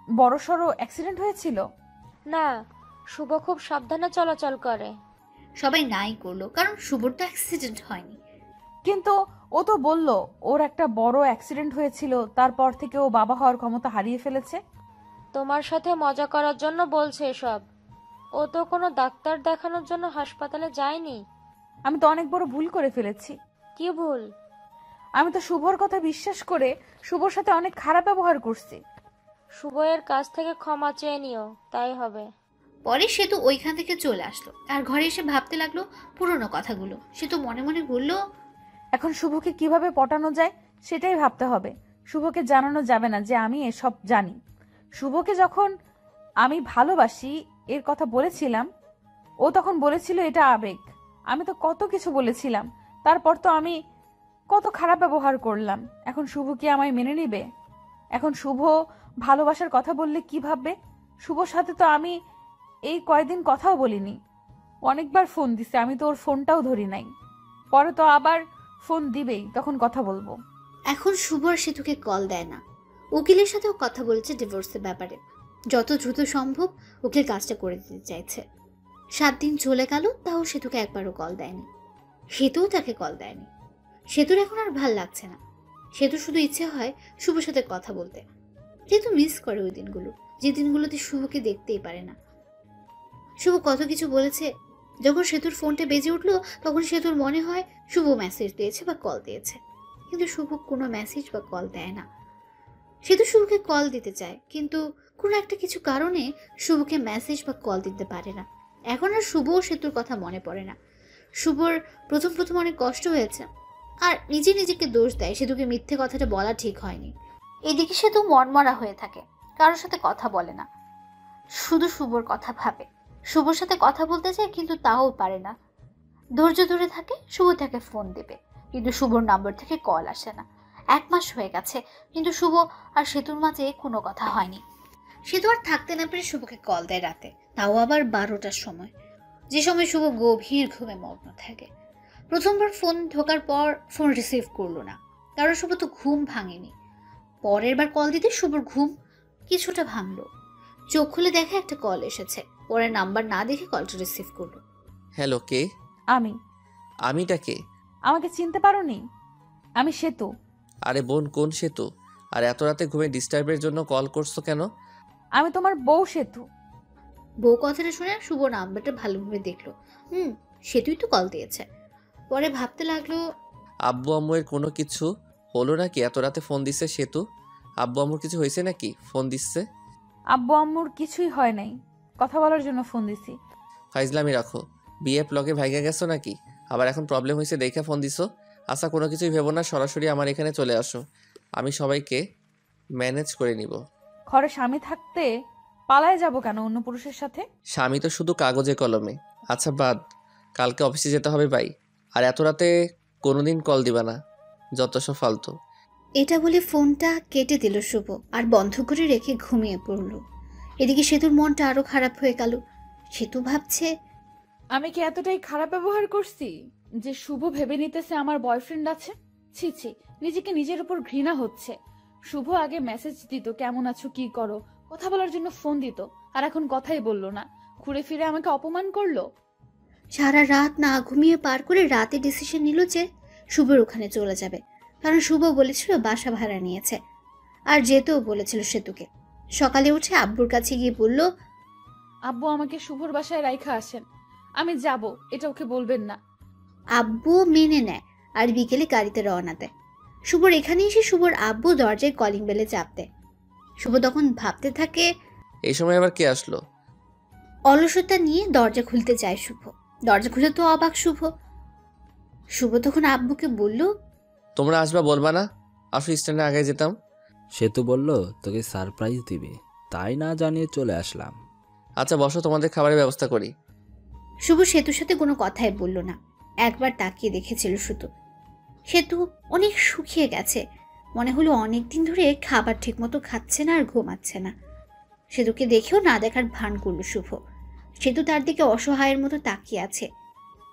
বড়সড় অ্যাক্সিডেন্ট হয়েছিল? না, শুভ খুব সাবধানে চলাচল করে। সবাই নাই করলো, কারণ শুভর তো অ্যাক্সিডেন্ট হয়নি। কিন্তু ও তো বলল ওর একটা বড় অ্যাক্সিডেন্ট হয়েছিল, তারপর থেকে ও বাবা হওয়ার ক্ষমতা হারিয়ে ফেলেছে। তোমার সাথে মজা করার জন্য বলছে এসব। ও তো কোনো ডাক্তার দেখানোর জন্য হাসপাতালে যায়নি। আমি তো অনেক বড় ভুল করে ফেলেছি। কি ভুল? আমি তো শুভর কথা বিশ্বাস করে শুভর সাথে অনেক খারাপ ব্যবহার করছি। শুভ এর কাছ থেকে ক্ষমা চেয়ে নিও, তাই হবে। পরে সেতু ওইখান থেকে চলে আসলো আর ঘরে এসে ভাবতে লাগলো পুরনো কথাগুলো। সেতু মনে মনে বলল, এখন শুভকে কিভাবে পটানো যায় সেটাই ভাবতে হবে। শুভকে জানানো যাবে না যে আমি এসব জানি। শুভকে যখন আমি ভালোবাসি এর কথা বলেছিলাম, ও তখন বলেছিল এটা আবেগ। আমি তো কত কিছু বলেছিলাম, তারপর তো আমি কত খারাপ ব্যবহার করলাম। এখন শুভ কি আমায় মেনে নিবে? এখন শুভ ভালোবাসার কথা বললে কি ভাববে? শুভর সাথে তো আমি এই কয়দিন কথাও বলিনি। অনেকবার ফোন দিছে, আমি তো ওর ফোনটাও ধরি নাই। পরে তো আবার ফোন দিবেই, তখন কথা বলবো। এখন শুভ আর সেতুকে কল দেয় না। উকিলের সাথেও কথা বলছে ডিভোর্সের ব্যাপারে। যত দ্রুত সম্ভব উকিল কাজটা করে দিতে চাইছে। 7 দিন চলে গেল, তাও সেতুকে একবারও কল দেয়নি। সেতুও তাকে কল দেয়নি। সেতুর এখন আর ভাল লাগছে না। সেতু শুধু ইচ্ছে হয় শুভর সাথে কথা বলতে। সেতু মিস করে ওই দিনগুলো, যে দিনগুলোতে শুভকে দেখতেই পারে না। শুভ কত কিছু বলেছে। যখন সেতুর ফোনটা বেজে উঠলো, তখন সেতুর মনে হয় শুভ মেসেজ দিয়েছে বা কল দিয়েছে, কিন্তু শুভ কোনো মেসেজ বা কল দেয় না। সেতু শুভকে কল দিতে চায়, কিন্তু কোনো একটা কিছু কারণে শুভকে মেসেজ বা কল দিতে পারে না। এখন আর শুভ ও সেতুর কথা মনে পড়ে না। শুভর প্রথম প্রথম অনেক কষ্ট হয়েছে, আর নিজে নিজেকে দোষ দেয় সেতুকে মিথ্যে কথাটা বলা ঠিক হয়নি। এদিকে সেতু মনমরা হয়ে থাকে, কারোর সাথে কথা বলে না, শুধু শুভর কথা ভাবে। শুভর সাথে কথা বলতে চায়, কিন্তু তাও পারে না। ধৈর্য ধরে থাকে, শুভ তাকে ফোন দেবে, কিন্তু শুভর নাম্বার থেকে কল আসে না। 1 মাস হয়ে গেছে, কিন্তু শুভ আর সেতুর মাঝে কোনো কথা হয়নি। সেতু আর থাকতে না পেরে শুভকে কল দেয় রাতে, তাও আবার 12টার সময়, যে সময় শুভ গভীর ঘুমে মগ্ন থাকে। প্রথমবার ফোন ঢোকার পর ফোন রিসিভ করলো না, কারণ শুভ তো ঘুম ভাঙেনি। পরের বার কল দিতে শুভর ঘুম কিছুটা ভাঙলো। চোখ খুলে দেখে একটা কল এসেছে। পরে নাম্বার না দেখে কলটা রিসিভ করলো। হ্যালো, কে? আমিটা কে? আমাকে চিনতে পারোনি? আমি সেতু। আরে বোন, কোন সেতু? আর এত রাতে ঘুমে ডিস্টার্বের জন্য কল করছো কেন? আমি তোমার বউ সেতু। বউ কথাটা শুনে শুভ নাম্বারটা ভালোভাবে দেখলো। সেতুই তো কল দিয়েছে। পরে ভাবতে লাগলো, আব্বু আম্মুয়ের কোনো কিছু হলো নাকি এত রাতে ফোন দিচ্ছে সেতু? আব্বু আম্মুর কিছু হয়েছে নাকি ফোন দিচ্ছে? আব্বু আম্মুর কিছুই হয় নাই, কথা বলার জন্য ফোন দিছি। ফাইজলামি রাখো। বিএফ লগে ভাইগা গেছো নাকি? আবার এখন প্রবলেম হয়েছে দেখে ফোন দিছো? আচ্ছা কোনো কিছুই ভেবো না, সরাসরি আমার এখানে চলে আসো, আমি সবাইকে ম্যানেজ করে নিব। ঘরে স্বামী থাকতে পালায় যাব কেন অন্য পুরুষের সাথে? স্বামী তো শুধু কাগজে কলমে। আচ্ছা বাদ, কালকে অফিসে যেতে হবে ভাই। আর এত রাতে কোনোদিন কল দিবা না, যত সব ফালতু। এটা বলে ফোনটা কেটে দিল শুভ আর বন্ধ করে রেখে ঘুমিয়ে পড়ল। এদিকে সেতুর মনটা আরো খারাপ হয়ে গেল। সেতু ভাবছে, আমি কি এতটাই খারাপ ব্যবহার করছি যে শুভ ভেবে নিতেছে আমার বয়ফ্রেন্ড আছে? ছি ছি, নিজেকে নিজের উপর ঘৃণা হচ্ছে। শুভ আগে মেসেজ দিত, কেমন আছো, কি করো, কথা বলার জন্য ফোন দিত, আর এখন কথাই বললো না, ঘুরে ফিরে আমাকে অপমান করলো। সারা রাত না ঘুমিয়ে পার করে রাতে ডিসিশন নিল যে শুভর ওখানে চলে যাবে। কারণ শুভ বলেছিল বাসা ভাড়া নিয়েছে, আর যেতেও বলেছিল সেতুকে। সকালে উঠে আব্বুর কাছে গিয়ে বলল, আব্বু আমাকে শুভর বাসায় রাইখা আসেন, আমি যাব, এটা ওকে বলবেন না। আব্বু মেনে নেয় আর বিকেলে গাড়িতে রওনা দেয়। শুভর এখানে এসে শুভর আব্বু দরজায় কলিং বেলে চাপ দেয়। শুভ তখন ভাবতে থাকে, এই সময় আবার কে আসলো? অলসতা নিয়ে দরজা খুলতে যায় শুভ। দরজা খুলে তো অবাক শুভ। শুভ তখন আব্বুকে বলল, তোমরা আসবা বলবা না? আসো, স্ট্যান্ডে আগে যেতাম। সেতু বলল তোকে সারপ্রাইজ দিবে, তাই না জানিয়ে চলে আসলাম। আচ্ছা বসো, তোমাদের খাবারের ব্যবস্থা করি। শুভ সেতুর সাথে কোনো কথাই বলল না। একবার তাকিয়ে দেখেছিল শুধু। সেতু অনেক শুকিয়ে গেছে, মনে হলো অনেকদিন ধরে খাবার ঠিকমতো খাচ্ছে না আর ঘুমাচ্ছে না। সেতুকে দেখেও না দেখার ভান করলো শুভ। সেতু তার দিকে অসহায়ের মতো তাকিয়ে আছে।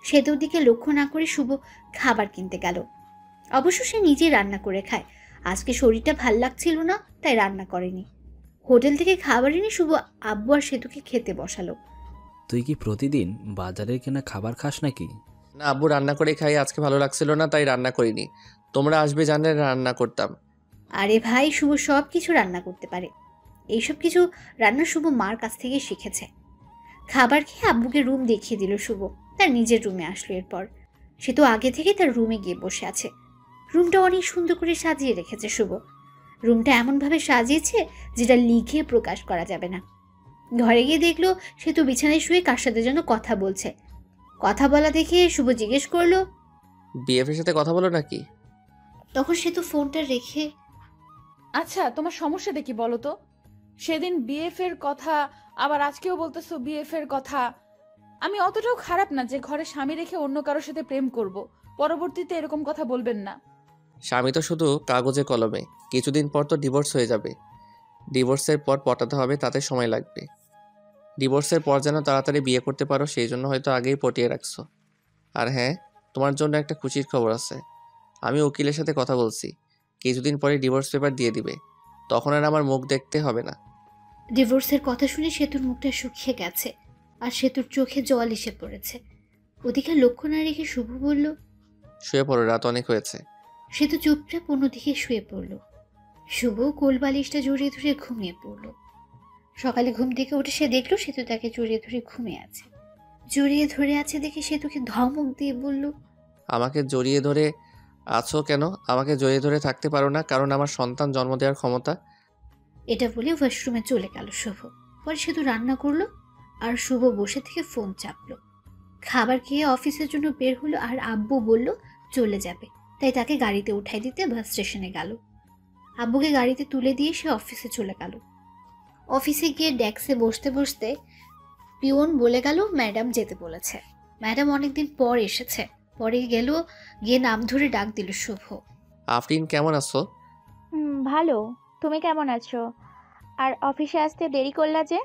সেতুর দিকে লক্ষ্য না করে শুভ খাবার কিনতে গেল। অবশ্য সে নিজেই রান্না করে খায়। আজকে শরীরটা ভাল লাগছিল না, তাই রান্না করেনি। হোটেল থেকে খাবার এনে শুভ আব্বু আর সেতুকে খেতে বসালো। তুই কি প্রতিদিন বাজারে কেনা খাবার খাস নাকি? না আব্বু রান্না করে খাই, আজকে ভালো লাগছিল না তাই রান্না করিনি। তোমরা আসবে জানলে রান্না করতাম। আরে ভাই, শুভ সব কিছু রান্না করতে পারে। এইসব কিছু রান্না শুভ মার কাছ থেকে শিখেছে। খাবার খেয়ে আব্বুকে রুম দেখিয়ে দিল শুভ। তার নিজের রুমে আসলো। এরপর সে তো আগে থেকে তার রুমে গিয়ে বসে আছে। রুমটা অনেক সুন্দর করে সাজিয়ে রেখেছে শুভ। রুমটা এমনভাবে সাজিয়েছে যেটা লিখে প্রকাশ করা যাবে না। ঘরে গিয়ে দেখলো সে তো বিছানায় শুয়ে কার সাথে যেন কথা বলছে। কথা বলা দেখে শুভ জিজ্ঞেস করলো, বিএফ এর সাথে কথা বলো নাকি? তখন সে তো ফোনটা রেখে, আচ্ছা তোমার সমস্যাটা কি বলো তো? সেদিন বিএফ এর কথা, আবার আজকেও বলতেছো বিএফ এর কথা। আমি অতটাও খারাপ না যে ঘরে স্বামী রেখে অন্য কারোর সাথে প্রেম করব। পরবর্তীতে এরকম কথা বলবেন না। স্বামী তো শুধু কাগজে কলমে, কিছুদিন পর তো ডিভোর্স হয়ে যাবে। ডিভোর্সের পর পটাতে হবে, তাতে সময় লাগবে। ডিভোর্সের পর যেন তাড়াতাড়ি বিয়ে করতে পারো সেই জন্য হয়তো আগেই পটিয়ে রাখছো। আর হ্যাঁ, তোমার জন্য একটা খুশির খবর আছে। আমি উকিলের সাথে কথা বলছি, কিছুদিন পরে ডিভোর্স পেপার দিয়ে দিবে। তখন আর আমার মুখ দেখতে হবে না। ডিভোর্সের কথা শুনে সেতুর মুখটা শুকিয়ে গেছে আর সেতুর চোখে জল এসে পড়েছে। ওদিকে লক্ষ্য না রেখে শুভ বলল, শুয়ে পড়ো, রাত অনেক হয়েছে। সেতু চুপচাপ অন্যদিকে শুয়ে পড়ল। শুভ কোলবালিশটা জড়িয়ে ধরে ঘুমিয়ে পড়ল। সকালে ঘুম থেকে উঠে সে দেখলো সেতু তাকে জড়িয়ে ধরে ঘুমিয়ে আছে। জড়িয়ে ধরে আছে দেখে সেতুকে ধমক দিয়ে বলল, আমাকে জড়িয়ে ধরে আছো কেন? আমাকে জড়িয়ে ধরে থাকতে পারো না, কারণ আমার সন্তান জন্ম দেওয়ার ক্ষমতা। এটা বলে ওয়াশরুমে চলে গেল শুভ। পরে সেতু রান্না করলো আর শুভ বসে থেকে ফোন চাপলো। খাবার খেয়ে অফিসের জন্য বের হলো আর আব্বু বলল চলে যাবে, তাই তাকে গাড়িতে উঠাই দিতে বাস স্টেশনে গেল। আব্বুকে গাড়িতে তুলে দিয়ে সে অফিসে চলে গেল। অফিসে গিয়ে ডেস্কে বসতে বসতে পিওন বলে গেল ম্যাডাম যেতে বলেছে। ম্যাডাম অনেকদিন পর এসেছে। পরে গেল, গিয়ে নাম ধরে ডাক দিল শুভ। আফরিন কেমন আছো? ভালো, তুমি কেমন আছো? আর অফিসে আসতে দেরি করলা যে?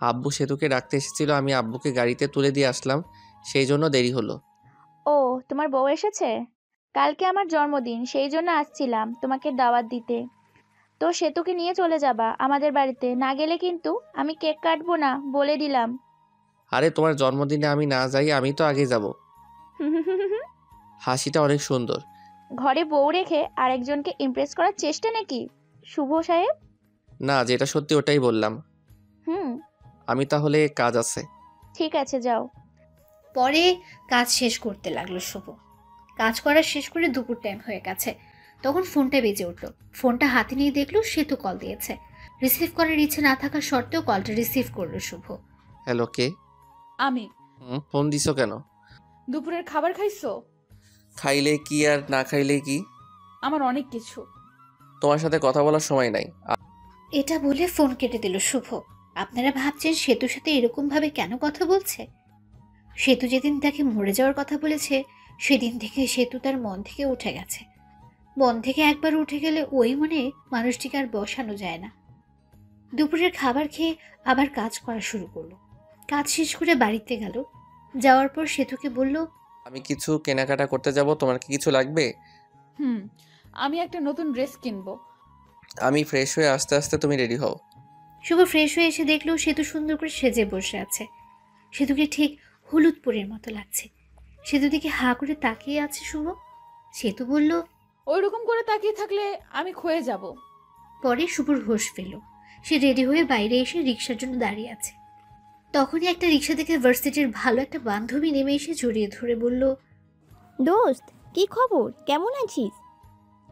আব্বু সেতুকে ডাকতে এসেছিল, আমি আব্বুকে গাড়িতে তুলে দিয়ে আসলাম, সেই জন্য দেরি হলো। ও, তোমার বউ এসেছে? কালকে আমার জন্মদিন, সেই জন্য আসছিলাম তোমাকে দাওয়াত দিতে। তো সেতুকে নিয়ে চলে যাবা আমাদের বাড়িতে, না গেলে কিন্তু আমি কেক কাটবো না, বলে দিলাম। আরে তোমার জন্মদিনে আমি না যাই, আমি তো আগে যাব। হাসিটা অনেক সুন্দর। ঘরে বউ রেখে আরেকজনকে ইমপ্রেস করার চেষ্টা নাকি? শুভ সাহেব? না, যেটা সত্যি ওটাই বললাম। হুম, আমি তাহলে কাজ আছে। ঠিক আছে, যাও। পরে কাজ শেষ করতে লাগলো শুভ। কাজ করা শেষ করে দুপুর টাইম হয়ে গেছে। তখন ফোনটা বেজে উঠলো। ফোনটা হাতে নিয়ে দেখলো সেতু কল দিয়েছে। রিসিভ করার ইচ্ছে না থাকা সত্ত্বেও কলটা রিসিভ করলো শুভ। হ্যালো, কে? আমি। ফোন দিছো কেন? দুপুরের খাবার খাইছো? খাইলে কি আর না খাইলে কি? আমার অনেক কিছু। তোমার সাথে কথা বলার সময় নাই। এটা বলে ফোন কেটে দিল শুভ। আপনারা ভাবছেন সেতুর সাথে এরকম ভাবে কেন কথা বলছে? সেতু যেদিন তাকে মরে যাওয়ার কথা বলেছে সেদিন থেকে সেতু তার মন থেকে উঠে গেছে। মন থেকে একবার উঠে গেলে ওই মনে মানুষটিকে আর বসানো যায় না। দুপুরের খাবার খেয়ে আবার কাজ করা শুরু করলো। কাজ শেষ করে বাড়িতে গেল। যাওয়ার পর সেতুকে বলল, আমি কিছু কেনাকাটা করতে যাব, তোমার কি কিছু লাগবে? আমি একটা নতুন ড্রেস কিনবো। আমি ফ্রেশ হয়ে আস্তে আস্তে তুমি রেডি হও। শুভ ফ্রেশ হয়ে এসে দেখলো সেতু সুন্দর করে সেজে বসে আছে। সেতুকে ঠিক হলুদ পরীর মতো লাগছে। সেতু দিকে হা করে তাকিয়ে আছে শুভ। সেতু বলল, ওই রকম করে তাকিয়ে থাকলে আমি ক্ষয়ে যাব। পরে শুভর হোশ ফেলল। সে রেডি হয়ে বাইরে এসে রিক্সার জন্য দাঁড়িয়ে আছে। তখনই একটা রিক্সা থেকে ভার্সিটির ভালো একটা বান্ধবী নেমে এসে জড়িয়ে ধরে বলল, দোস্ত, কি খবর? কেমন আছিস?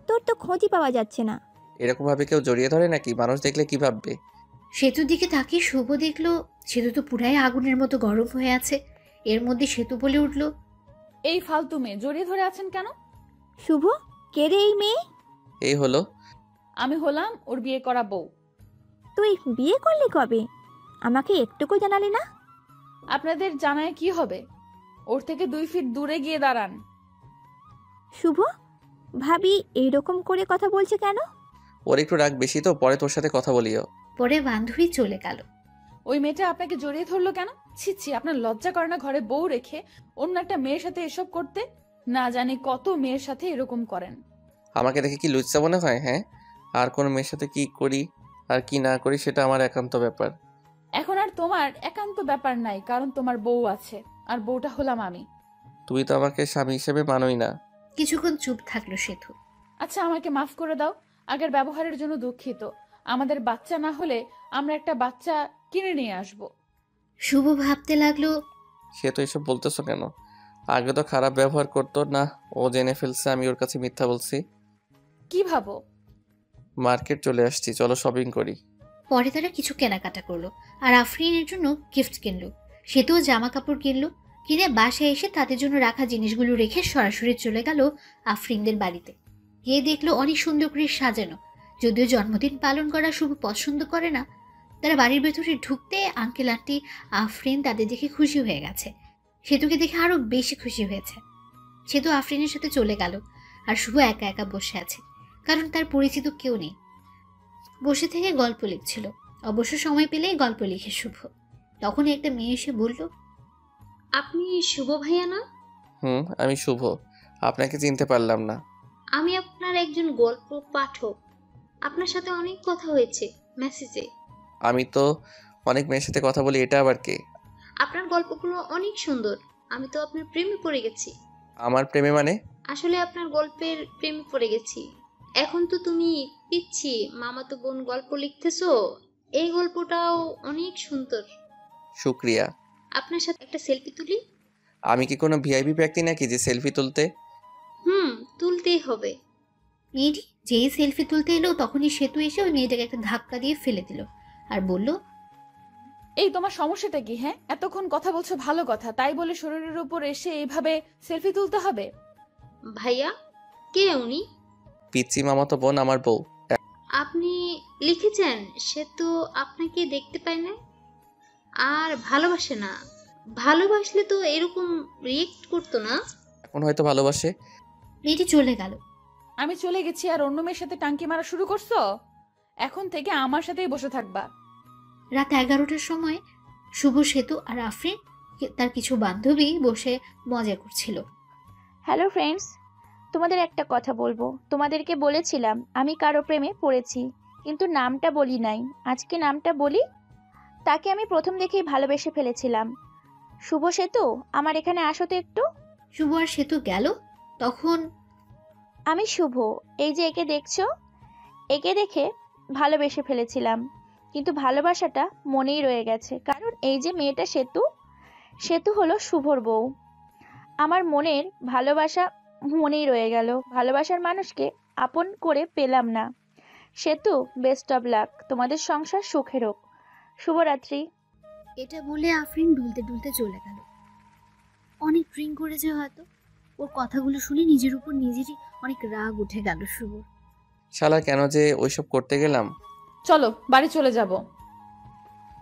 তোর তো খোঁজই পাওয়া যাচ্ছে না। এরকম ভাবে কেউ জড়িয়ে ধরে নাকি? মানুষ দেখলে কি ভাববে? সেতুর দিকে তাকিয়ে শুভ দেখলো সেতু তো পুরাই আগুনের মতো গরম হয়ে আছে। এর মধ্যে সেতু বলে উঠল, এই ফালতু মেয়ে জড়িয়ে ধরে আছেন কেন? শুভ, কে রে এই মেয়ে? এই হলো। আমি হলাম ওর বিয়ে করা বউ। তুই বিয়ে করলি কবে? আমাকে একটুকু জানালি না। আপনাদের জানায় কি হবে? ওর থেকে 2 ফিট দূরে গিয়ে দাঁড়ান। শুভ, ভাবি এইরকম করে কথা বলছে কেন? ওর একটু রাগ বেশি তো, পরে তোর সাথে কথা বলিও। পরে বান্ধবী চলে গেল। ওই মেয়েটা আপনাকে জড়িয়ে ধরলো কেন? ছি ছি, আপনার লজ্জা করে না ঘরে বউ রেখে অন্য একটা মেয়ের সাথে এসব করতে? না জানি কত মেয়ের সাথে এরকম করেন। আমাকে দেখে কি লুচ্চা মনে হয়? হ্যাঁ, আর কোন মেয়ের সাথে কি করি আর কি না করি সেটা আমার একান্ত ব্যাপার। এখন আর তোমার একান্ত ব্যাপার নাই, কারণ তোমার বউ আছে, আর বউটা হলাম আমি। তুমি তো আমাকে স্বামী হিসেবে মানোই না। কিছুক্ষণ চুপ থাকলো সেতু। আচ্ছা, আমাকে মাফ করে দাও। আগের ব্যবহারের জন্য দুঃখিত। আমাদের বাচ্চা না হলে আমরা একটা বাচ্চা কিনে নিয়ে আসব। শুভ ভাবতে লাগলো, সে তো এসব বলতেছো কেন? আগে তো খারাপ ব্যবহার করতো না, ও জেনে ফেলছে আমি ওর কাছে মিথ্যা বলছি। কি ভাবো? মার্কেট চলে আসছি, চলো শপিং করি। পরে তারা কিছু কেনাকাটা করলো আর আফরিনের জন্য গিফট কিনলো। সেতুও জামা কাপড় কিনলো। কিনে বাসায় এসে তাদের জন্য রাখা জিনিসগুলো রেখে সরাসরি চলে গেল আফরিনদের বাড়িতে। গিয়ে দেখলো অনেক সুন্দর করে সাজানো। যদিও জন্মদিন পালন করা শুভ পছন্দ করে না, তারা বাড়ির ভেতরে ঢুকতে আঙ্কেল আন্টি আফরিন তাদের দেখে খুশি হয়ে গেছে। সেতুকে দেখে আরো বেশি খুশি হয়েছে। সেতু আফরিনের সাথে চলে গেল আর শুভ একা একা বসে আছে, কারণ তার পরিচিত কেউ নেই। বসে থেকে গল্প লিখছিল। অবশ্য সময় পেলেই গল্প লিখে শুভ। তখনই একটা মেয়ে এসে বলল, আপনি শুভ ভাইয়া না? আমি শুভ। আপনাকে চিনতে পারলাম না। আমি আপনার একজন গল্প পাঠক। আপনার সাথে অনেক কথা হয়েছে মেসেজে। আমি তো অনেক মেয়ের সাথে কথা বলি, এটা আবার কে? আপনার গল্পগুলো অনেক সুন্দর। আমি তো আপনার প্রেমে পড়ে গেছি। আমার প্রেমে মানে? আসলে আপনার গল্পের প্রেমে পড়ে গেছি। এখন তো তুমি পিচ্ছি মামাতো বোন গল্প লিখতেছো। এই গল্পটাও অনেক সুন্দর। শুক্রিয়া। আপনার সাথে একটা সেলফি তুলি? আমি কি কোনো ভিআইপি ব্যক্তি নাকি যে সেলফি তুলতে? তুলতেই হবে। মেয়েটি যেই সেলফি তুলতে এলো তখনই সেতু এসে ওই মেয়েটাকে একটা ধাক্কা দিয়ে ফেলে দিল আর বলল, এই তোমার সমস্যাটা কি? হ্যাঁ, এতক্ষণ কথা বলছো ভালো কথা, তাই বলে শরীরের উপর এসে এইভাবে সেলফি তুলতে হবে? ভাইয়া, কে উনি? পিচ্চি মামাতো বোন, আমার বউ। আপনি লিখেছেন সে তো আপনাকে দেখতে পায় না আর ভালোবাসে না। ভালোবাসলে তো এরকম রিয়েক্ট করতো না। এখন হয়তো ভালোবাসে। মেয়েটি চলে গেল। আমি চলে গেছি আর অন্য মেয়ের সাথে টাঙ্কি মারা শুরু করছো? এখন থেকে আমার সাথেই বসে থাকবা। রাত 11টার সময় শুভ, সেতু আর আফরিন তার কিছু বান্ধবী বসে মজা করছিল। হ্যালো ফ্রেন্ডস, তোমাদের একটা কথা বলবো। তোমাদেরকে বলেছিলাম আমি কারো প্রেমে পড়েছি, কিন্তু নামটা বলি নাই। আজকে নামটা বলি। তাকে আমি প্রথম দেখেই ভালোবেসে ফেলেছিলাম। শুভ, সেতু, আমার এখানে আসো তো একটু। শুভ আর সেতু গেল। তখন আমি শুভ, এই যে একে দেখছো, একে দেখে ভালোবেসে ফেলেছিলাম, কিন্তু ভালোবাসাটা মনেই রয়ে গেছে। কারণ এই যে মেয়েটা সেতু, সেতু হলো শুভর বউ। আমার মনের ভালোবাসা মনেই রয়ে গেল। ভালোবাসার মানুষকে আপন করে পেলাম না। সেতু, বেস্ট অফ লাক, তোমাদের সংসার সুখের হোক। শুভরাত্রি। এটা বলে আফরিন ডুলতে ডুলতে চলে গেল। অনেক ড্রিঙ্ক করেছে হয়তো। ওর কথাগুলো শুনে নিজের উপর নিজেরই অনেক রাগ উঠে গেল শুভর। শালা কেন যে ওইসব করতে গেলাম। চলো বাড়ি চলে যাব।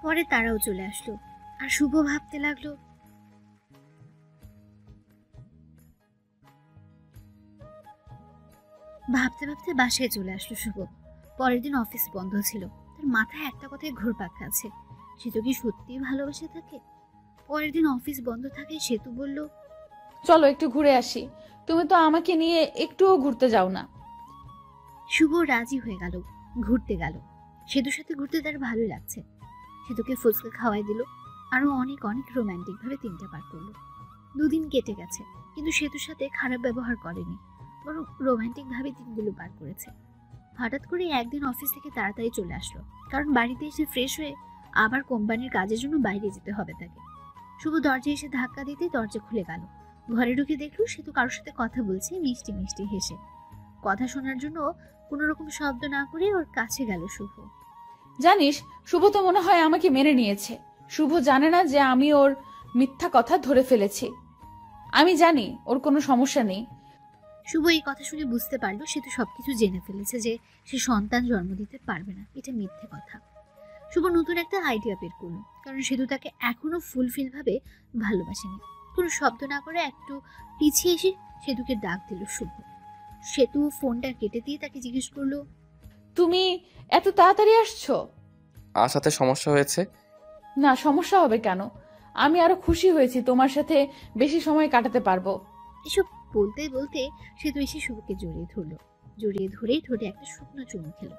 পরে তারাও চলে আসলো, আর শুভ ভাবতে লাগলো, ভাবতে ভাবতে বাসায় চলে আসলো শুভ। পরের দিন অফিস বন্ধ ছিল। তার মাথায় একটা কথাই ঘুরপাক খাচ্ছে, সেতু কি সত্যিই ভালোবাসে থাকে? পরের দিন অফিস বন্ধ থাকায় সেতু বলল, চলো একটু ঘুরে আসি। তুমি তো আমাকে নিয়ে একটুও ঘুরতে যাও না। শুভ রাজি হয়ে গেল, ঘুরতে গেল। সেতুর সাথে ঘুরতে তার ভালো লাগছে। সেতুকে ফুচকা খাওয়াই দিল, আরো অনেক অনেক রোমান্টিক ভাবে দিনটা পার করলো। দুদিন কেটে গেছে, কিন্তু সেতুর সাথে খারাপ ব্যবহার করেনি, বরং রোমান্টিক ভাবে দিনগুলো পার করেছে। হঠাৎ করে একদিন অফিস থেকে তাড়াতাড়ি চলে আসলো, কারণ বাড়িতে এসে ফ্রেশ হয়ে আবার কোম্পানির কাজের জন্য বাইরে যেতে হবে তাকে। শুভ দরজায় এসে ধাক্কা দিতে দরজা খুলে গেল। ঘরে ঢুকে দেখলো সেতু কারোর সাথে কথা বলছে, মিষ্টি মিষ্টি হেসে। কথা শোনার জন্য কোনো রকম শব্দ না করে ওর কাছে গেল শুভ। জানিস, শুভ তো মনে হয় আমাকে মেনে নিয়েছে। শুভ জানে না যে আমি ওর মিথ্যা কথা ধরে ফেলেছি। আমি জানি ওর কোনো সমস্যা নেই। শুভ এই কথা শুনে বুঝতে পারলো সেতু সবকিছু জেনে ফেলেছে, যে সে সন্তান জন্ম দিতে পারবে না, এটা মিথ্যে কথা। শুভ নতুন একটা আইডিয়া বের করলো, কারণ সেতু তাকে এখনো ফুলফিল ভাবে ভালোবাসেনি। কোনো শব্দ না করে একটু পিছিয়ে এসে সেতুকে ডাক দিল শুভ। সেতু ফোনটা কেটে দিয়ে তাকে জিজ্ঞেস করলো, তুমি এত তাড়াতাড়ি আসছো? আসাতে সমস্যা হয়েছে? না, সমস্যা হবে কেন? আমি আরো খুশি হয়েছি, তোমার সাথে বেশি সময় কাটাতে পারবো। এসব বলতে বলতে সেতু এসে শুভকে জড়িয়ে ধরলো। জড়িয়ে ধরেই ঠোঁটে একটা শুকনো চুমু খেলো।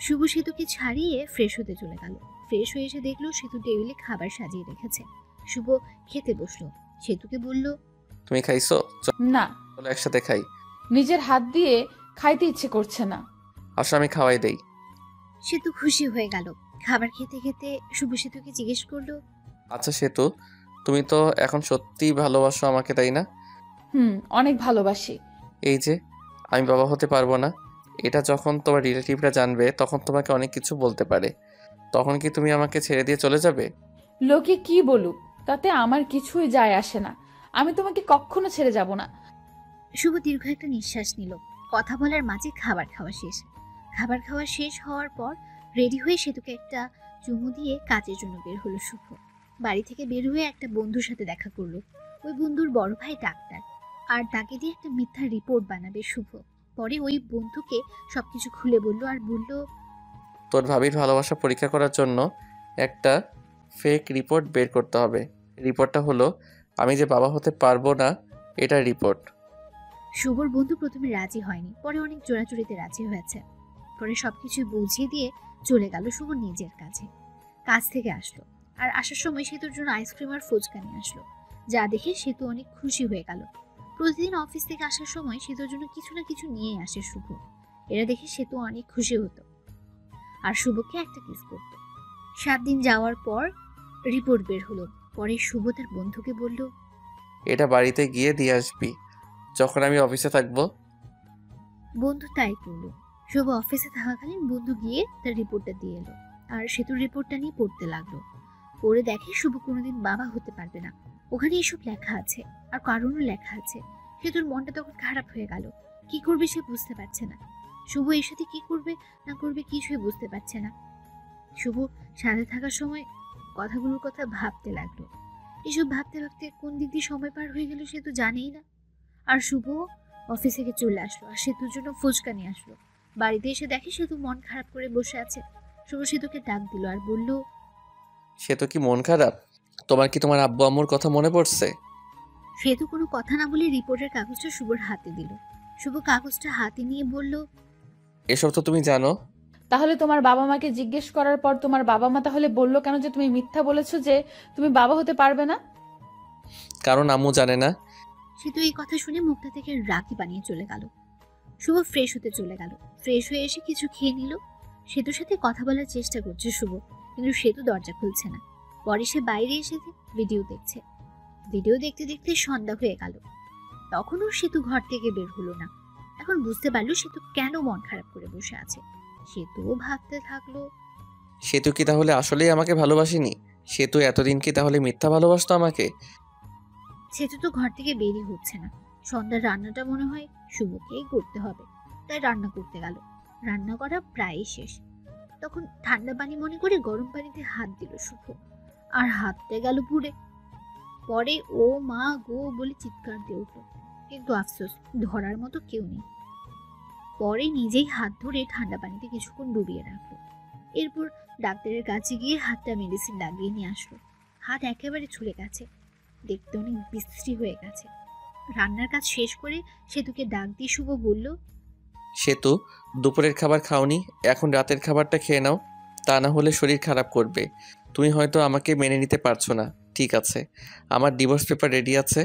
শুভ সেতুকে ছাড়িয়ে ফ্রেশ হতে চলে গেল। ফ্রেশ হয়ে এসে দেখলো সেতু টেবিলে খাবার সাজিয়ে রেখেছে। শুভ খেতে বসলো। সেতুকে বলল, তুমি খাইছো? না। চলো একসাথে খাই। নিজের হাত দিয়ে খাইতে ইচ্ছে করছে না। আসো আমি খাওয়াই দেই। সেতু খুশি হয়ে গেল। খাবার খেতে খেতে শুভ সেতুকে জিজ্ঞেস করলো, আচ্ছা সেতু, তুমি তো এখন সত্যিই ভালোবাসো আমাকে, তাই না? অনেক ভালোবাসি। এই যে আমি বাবা হতে পারবো না, এটা যখন তোমার রিলেটিভরা জানবে তখন তোমাকে অনেক কিছু বলতে পারে। তখন কি তুমি আমাকে ছেড়ে দিয়ে চলে যাবে? লোকে কি বলুক তাতে আমার কিছুই যায় আসে না। আমি তোমাকে কখনো ছেড়ে যাব না। শুভ দীর্ঘ একটা নিঃশ্বাস নিল। কথা বলার মাঝে খাবার খাওয়া শেষ। খাবার খাওয়া শেষ হওয়ার পর রেডি হয়ে সেতুকে একটা চুমু দিয়ে কাজের জন্য বের হলো শুভ। বাড়ি থেকে বের হয়ে একটা বন্ধুর সাথে দেখা করলো। ওই বন্ধুর বড় ভাই ডাক্তার, আর তাকে দিয়ে একটা মিথ্যা রিপোর্ট বানাবে শুভ। পরে ওই বন্ধুকে সবকিছু খুলে বলল, আর বলল, তোর ভাবির ভালোবাসা পরীক্ষা করার জন্য একটা ফেক রিপোর্ট বের করতে হবে। রিপোর্টটা হলো আমি যে বাবা হতে পারবো না, এটা রিপোর্ট। শুভর বন্ধু প্রথমে রাজি হয়নি, পরে অনেক জোরাজুরিতে রাজি হয়েছে। পরে সবকিছু বুঝিয়ে দিয়ে চলে গেল শুভ নিজের কাছে। কাজ থেকে আসলো, আর আসার সময় সেতুর জন্য আইসক্রিম আর ফুচকা নিয়ে আসলো, যা দেখে সেতু অনেক খুশি হয়ে গেল। প্রতিদিন অফিস থেকে আসার সময় সেতুর জন্য কিছু না কিছু নিয়ে আসে শুভ। এরা দেখে সেতু অনেক খুশি হতো, আর শুভকে একটা কিস করত। 7 দিন যাওয়ার পর রিপোর্ট বের হলো। পরে শুভ তার বন্ধুকে বলল, এটা বাড়িতে গিয়ে দিয়ে আসবি যখন আমি অফিসে থাকবো। বন্ধু তাই করলো। শুভ অফিসে থাকাকালীন বন্ধু গিয়ে তার রিপোর্টটা দিয়ে এলো, আর সেতুর রিপোর্টটা নিয়ে পড়তে লাগলো। পড়ে দেখে শুভ কোনোদিন বাবা হতে পারবে না। ওখানে এসব লেখা আছে, আর কারণও লেখা আছে। সেতুর মনটা তখন খারাপ হয়ে গেল। কি করবে সে বুঝতে পারছে না। শুভ এর সাথে কি করবে না করবে কিছুই বুঝতে পারছে না। শুভ সাথে থাকার সময় কথাগুলোর কথা ভাবতে লাগলো। এসব ভাবতে ভাবতে কোন দিক দিয়ে সময় পার হয়ে গেল সে তো জানেই না। আর শুভ অফিস থেকে চলে আসলো, আর সেতুর জন্য ফুচকা নিয়ে আসলো। বাড়িতে এসে দেখে সেতু মন খারাপ করে বসে আছে। শুভ সেতুকে ডাক দিল, আর বলল, সেতু কি মন খারাপ? তোমার কি তোমার আব্বু আম্মুর কথা মনে পড়ছে? সেতু কোনো কথা না বলে রিপোর্টের কাগজটা শুভর হাতে দিল। শুভ কাগজটা হাতে নিয়ে বলল, এসব তো তুমি জানো। তাহলে তোমার বাবা মাকে জিজ্ঞেস করার পর তোমার বাবা মা তাহলে বললো কেন যে তুমি মিথ্যা বলেছো যে তুমি বাবা হতে পারবে না? কারণ আম্মু জানে না। সেতু এই কথা শুনে মুখটা থেকে রাখি বানিয়ে চলে গেল। শুভ ফ্রেশ হতে চলে গেল। ফ্রেশ হয়ে এসে কিছু খেয়ে নিল। সেতুর সাথে কথা বলার চেষ্টা করছে শুভ, কিন্তু সেতু দরজা খুলছে না। পরে সে বাইরে এসে ভিডিও দেখছে। ভিডিও দেখতে দেখতে সন্ধ্যা হয়ে গেল। তখনও সেতু ঘর থেকে বের হলো না। এখন বুঝতে পারলো সেতু কেন মন খারাপ করে বসে আছে। সেতুও ভাবতে থাকলো, সেতু কি তাহলে আসলেই আমাকে ভালোবাসেনি? সেতু এতদিন কি তাহলে মিথ্যা ভালোবাসতো আমাকে? সেতু তো ঘর থেকে বেরই হচ্ছে না। সন্ধ্যার রান্নাটা মনে হয় শুভকেই করতে হবে, তাই রান্না করতে গেল। রান্না করা প্রায় শেষ। তখন ঠান্ডা পানি মনে করে গরম পানিতে হাত দিল শুভ, আর হাতটা গেল পুড়ে। পরে ও মা গো বলে চিৎকার দিয়ে উঠল, কিন্তু আফসোস ধরার মতো কেউ নেই। পরে নিজেই হাত ধরে ঠান্ডা পানিতে কিছুক্ষণ ডুবিয়ে রাখলো। এরপর ডাক্তারের কাছে গিয়ে হাতটা মেডিসিন লাগিয়ে নিয়ে আসলো। হাত একেবারে ছুলে গেছে, দেখতে অনেক বিশ্রী হয়ে গেছে। রান্নার কাজ শেষ করে সেতুকে ডাক দিয়ে শুভ বলল, সেতু, দুপুরের খাবার খাওনি, এখন রাতের খাবারটা খেয়ে নাও, তা না হলে শরীর খারাপ করবে। তুমি হয়তো আমাকে মেনে নিতে পারছো না, ঠিক আছে? আমার ডিভোর্স পেপার রেডি আছে,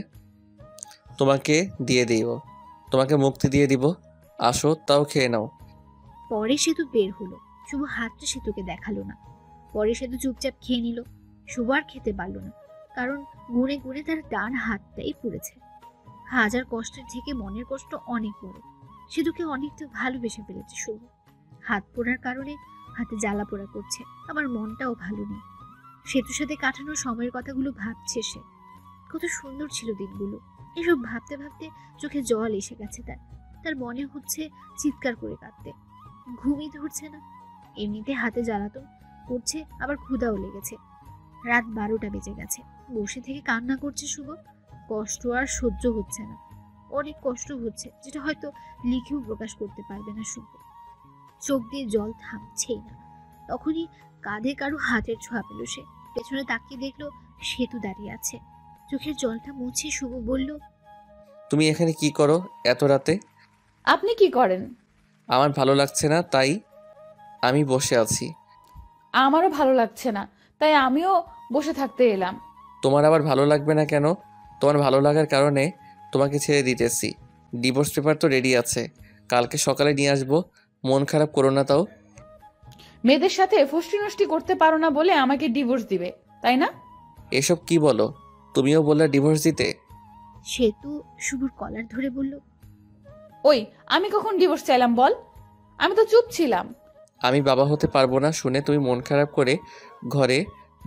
তোমাকে দিয়ে দিব, তোমাকে মুক্তি দিয়ে দিব। আসো, তাও খেয়ে নাও। পরে সেতু বের হলো। শুভ হাতটা সেতুকে দেখালো না। পরে সেতু চুপচাপ খেয়ে নিল। শুভ আর খেতে পারলো না, কারণ গুনে গুনে তার ডান হাতটাই পুড়েছে। হাজার কষ্টের থেকে মনের কষ্ট অনেক বড়। সেতুকে অনেকটা ভালোবেসে ফেলেছে শুভ। হাত পোড়ার কারণে হাতে জ্বালা পোড়া করছে, আবার মনটাও ভালো নেই। সেতুর সাথে কাটানো সময়ের কথাগুলো ভাবছে সে। কত সুন্দর ছিল দিনগুলো। এসব ভাবতে ভাবতে চোখে জল এসে গেছে তার। তার মনে হচ্ছে চিৎকার করে কাঁদতে। ঘুমই ধরছে না। এমনিতে হাতে জ্বালাতন করছে, আবার ক্ষুধাও লেগেছে। রাত 12টা বেজে গেছে। বসে থেকে কান্না করছে শুভ। কষ্ট আর সহ্য হচ্ছে না। অনেক কষ্ট হচ্ছে, যেটা হয়তো লিখেও প্রকাশ করতে পারবে না শুভ। চোখ দিয়ে জল থামছেই না। তখনই কাঁধে কারো হাতের ছোঁয়া পেল সে। পেছনে তাকিয়ে দেখলো সেতু দাঁড়িয়ে আছে। চোখের জলটা মুছে শুভ বলল, তুমি এখানে কি করো এত রাতে? আপনি কি করেন? আমার ভালো লাগছে না, তাই আমি বসে আছি। আমারও ভালো লাগছে না, তাই আমিও বসে থাকতে এলাম। তোমার আবার ভালো লাগবে না কেন? তোমার ভালো লাগার কারণে তোমাকে ছেড়ে দিতেছি। ডিভোর্স পেপার তো রেডি আছে, কালকে সকালে নিয়ে আসবো। মন খারাপ করো না তাও। মেয়েদের সাথে ফষ্টি নষ্টি করতে পারো না বলে আমাকে ডিভোর্স দিবে, তাই না? এসব কি বলো? তুমিও বললে ডিভোর্স দিতে। সেতু শুভর কলার ধরে বলল, ওই, আমি কখন ডিভোর্স চাইলাম বল? আমি তো চুপ ছিলাম। আমি বাবা হতে পারবো না শুনে তুমি মন খারাপ করে ঘরে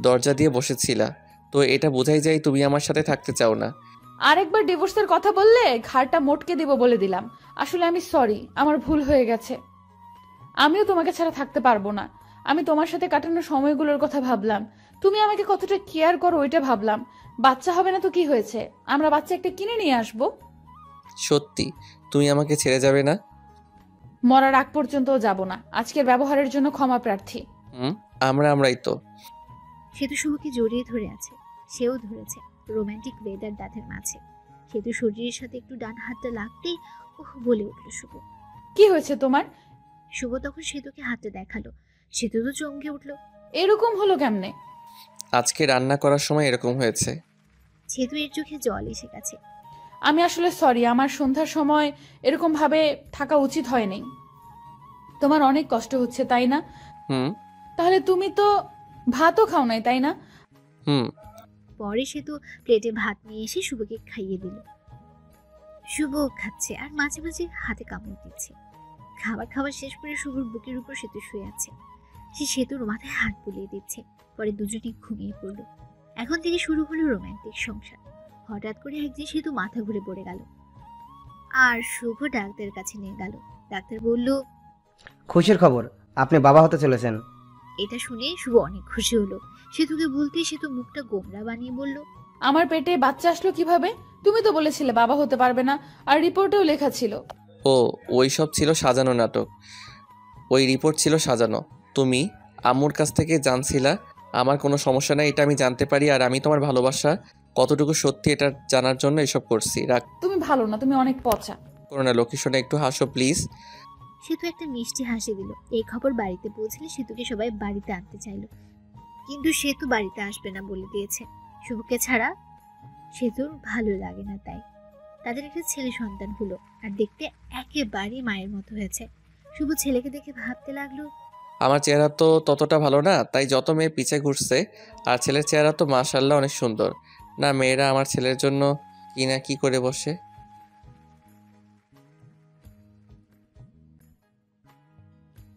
দরজা দিয়ে বসেছিলা, তো এটা বোঝাই যায় তুমি আমার সাথে থাকতে চাও না। আরেকবার ডিভোর্সের কথা বললে ঘাড়টা মোটকে দিব বলে দিলাম। আসলে আমি সরি, আমার ভুল হয়ে গেছে। আমিও তোমাকে ছাড়া থাকতে পারবো না। আমি তোমার সাথে কাটানো সময়গুলোর কথা ভাবলাম। তুমি আমাকে কতটা কেয়ার করো ওইটা ভাবলাম। বাচ্চা হবে না তো কি হয়েছে, আমরা বাচ্চা একটা কিনে নিয়ে আসবো। সত্যি তুমি আমাকে ছেড়ে যাবে না? মরার আগ পর্যন্তও যাব না। আজকের ব্যবহারের জন্য ক্ষমা প্রার্থী। আমরাই তো। সেতু শুভকে জড়িয়ে ধরে আছে, সেও ধরেছে। রোমান্টিক ওয়েদার দাঁতের মাঝে। সেতু শরীরের সাথে একটু ডান হাতটা লাগতেই ওহ বলে উঠল শুভ। কি হয়েছে তোমার? শুভ তখন সেতুকে হাতে দেখালো। সেতু তো চমকে উঠল। এরকম হলো কেমনে? আজকে রান্না করার সময় এরকম হয়েছে। সেতু এর চোখে জল এসে গেছে। আমি আসলে সরি, আমার সন্ধ্যার সময় এরকম ভাবে থাকা উচিত হয়নি। তোমার অনেক কষ্ট হচ্ছে তাই না? তাহলে তুমি তো ভাতও খাও নাই তাই না? পরে সেতু প্লেটে ভাত নিয়ে এসে শুভকে খাইয়ে দিল। শুভ খাচ্ছে আর মাঝে মাঝে হাতে কামড় দিচ্ছে। খাবার শেষ করে শুভর বুকের উপর সেতু শুয়ে আছে। সে সেতুর মাথায় হাত বুলিয়ে দিচ্ছে। পরে দুজনেই ঘুমিয়ে পড়ল। এখন থেকে শুরু হলো রোমান্টিক সংসার। হঠাৎ করে একদিন সেতু মাথা ঘুরে পড়ে গেল, আর শুভ ডাক্তারের কাছে নিয়ে গেল। ডাক্তার বলল, খুশির খবর, আপনি বাবা হতে চলেছেন। এটা শুনে শুভ অনেক খুশি হলো। সেতুকে বলতে সেতু মুখটা গোমরা বানিয়ে বলল, আমার পেটে বাচ্চা আসলো কিভাবে? তুমি তো বলেছিলে বাবা হতে পারবে না, আর রিপোর্টেও লেখা ছিল। ও, ওই সব ছিল সাজানো নাটক। ওই রিপোর্ট ছিল সাজানো। তুমি আম্মুর কাছ থেকে জানছিলা আমার কোনো সমস্যা নাই, এটা আমি জানতে পারি। আর আমি তোমার ভালোবাসা কতটুকু সত্যি এটা জানার জন্য এসব করছি। রাখ, তুমি ভালো না, তুমি অনেক পচা। করো না লক্ষ্মী সোনা, একটু হাসো প্লিজ। সেতু একটা মিষ্টি হাসি দিল। এই খবর বাড়িতে পৌঁছলে সেতুকে সবাই বাড়িতে আনতে চাইলো, কিন্তু সেতু বাড়িতে আসবে না বলে দিয়েছে। শুভকে ছাড়া সেতুর ভালো লাগে না, তাই তাদের একটা ছেলে সন্তান হলো, আর দেখতে একেবারে মায়ের মতো হয়েছে। শুভ ছেলেকে দেখে ভাবতে লাগলো, আমার চেহারা তো ততটা ভালো না, তাই যত মেয়ে পিছে ঘুরছে। আর ছেলের চেহারা তো মাশাআল্লাহ অনেক সুন্দর। না মেয়েরা আমার ছেলের জন্য কি না কি করে বসে।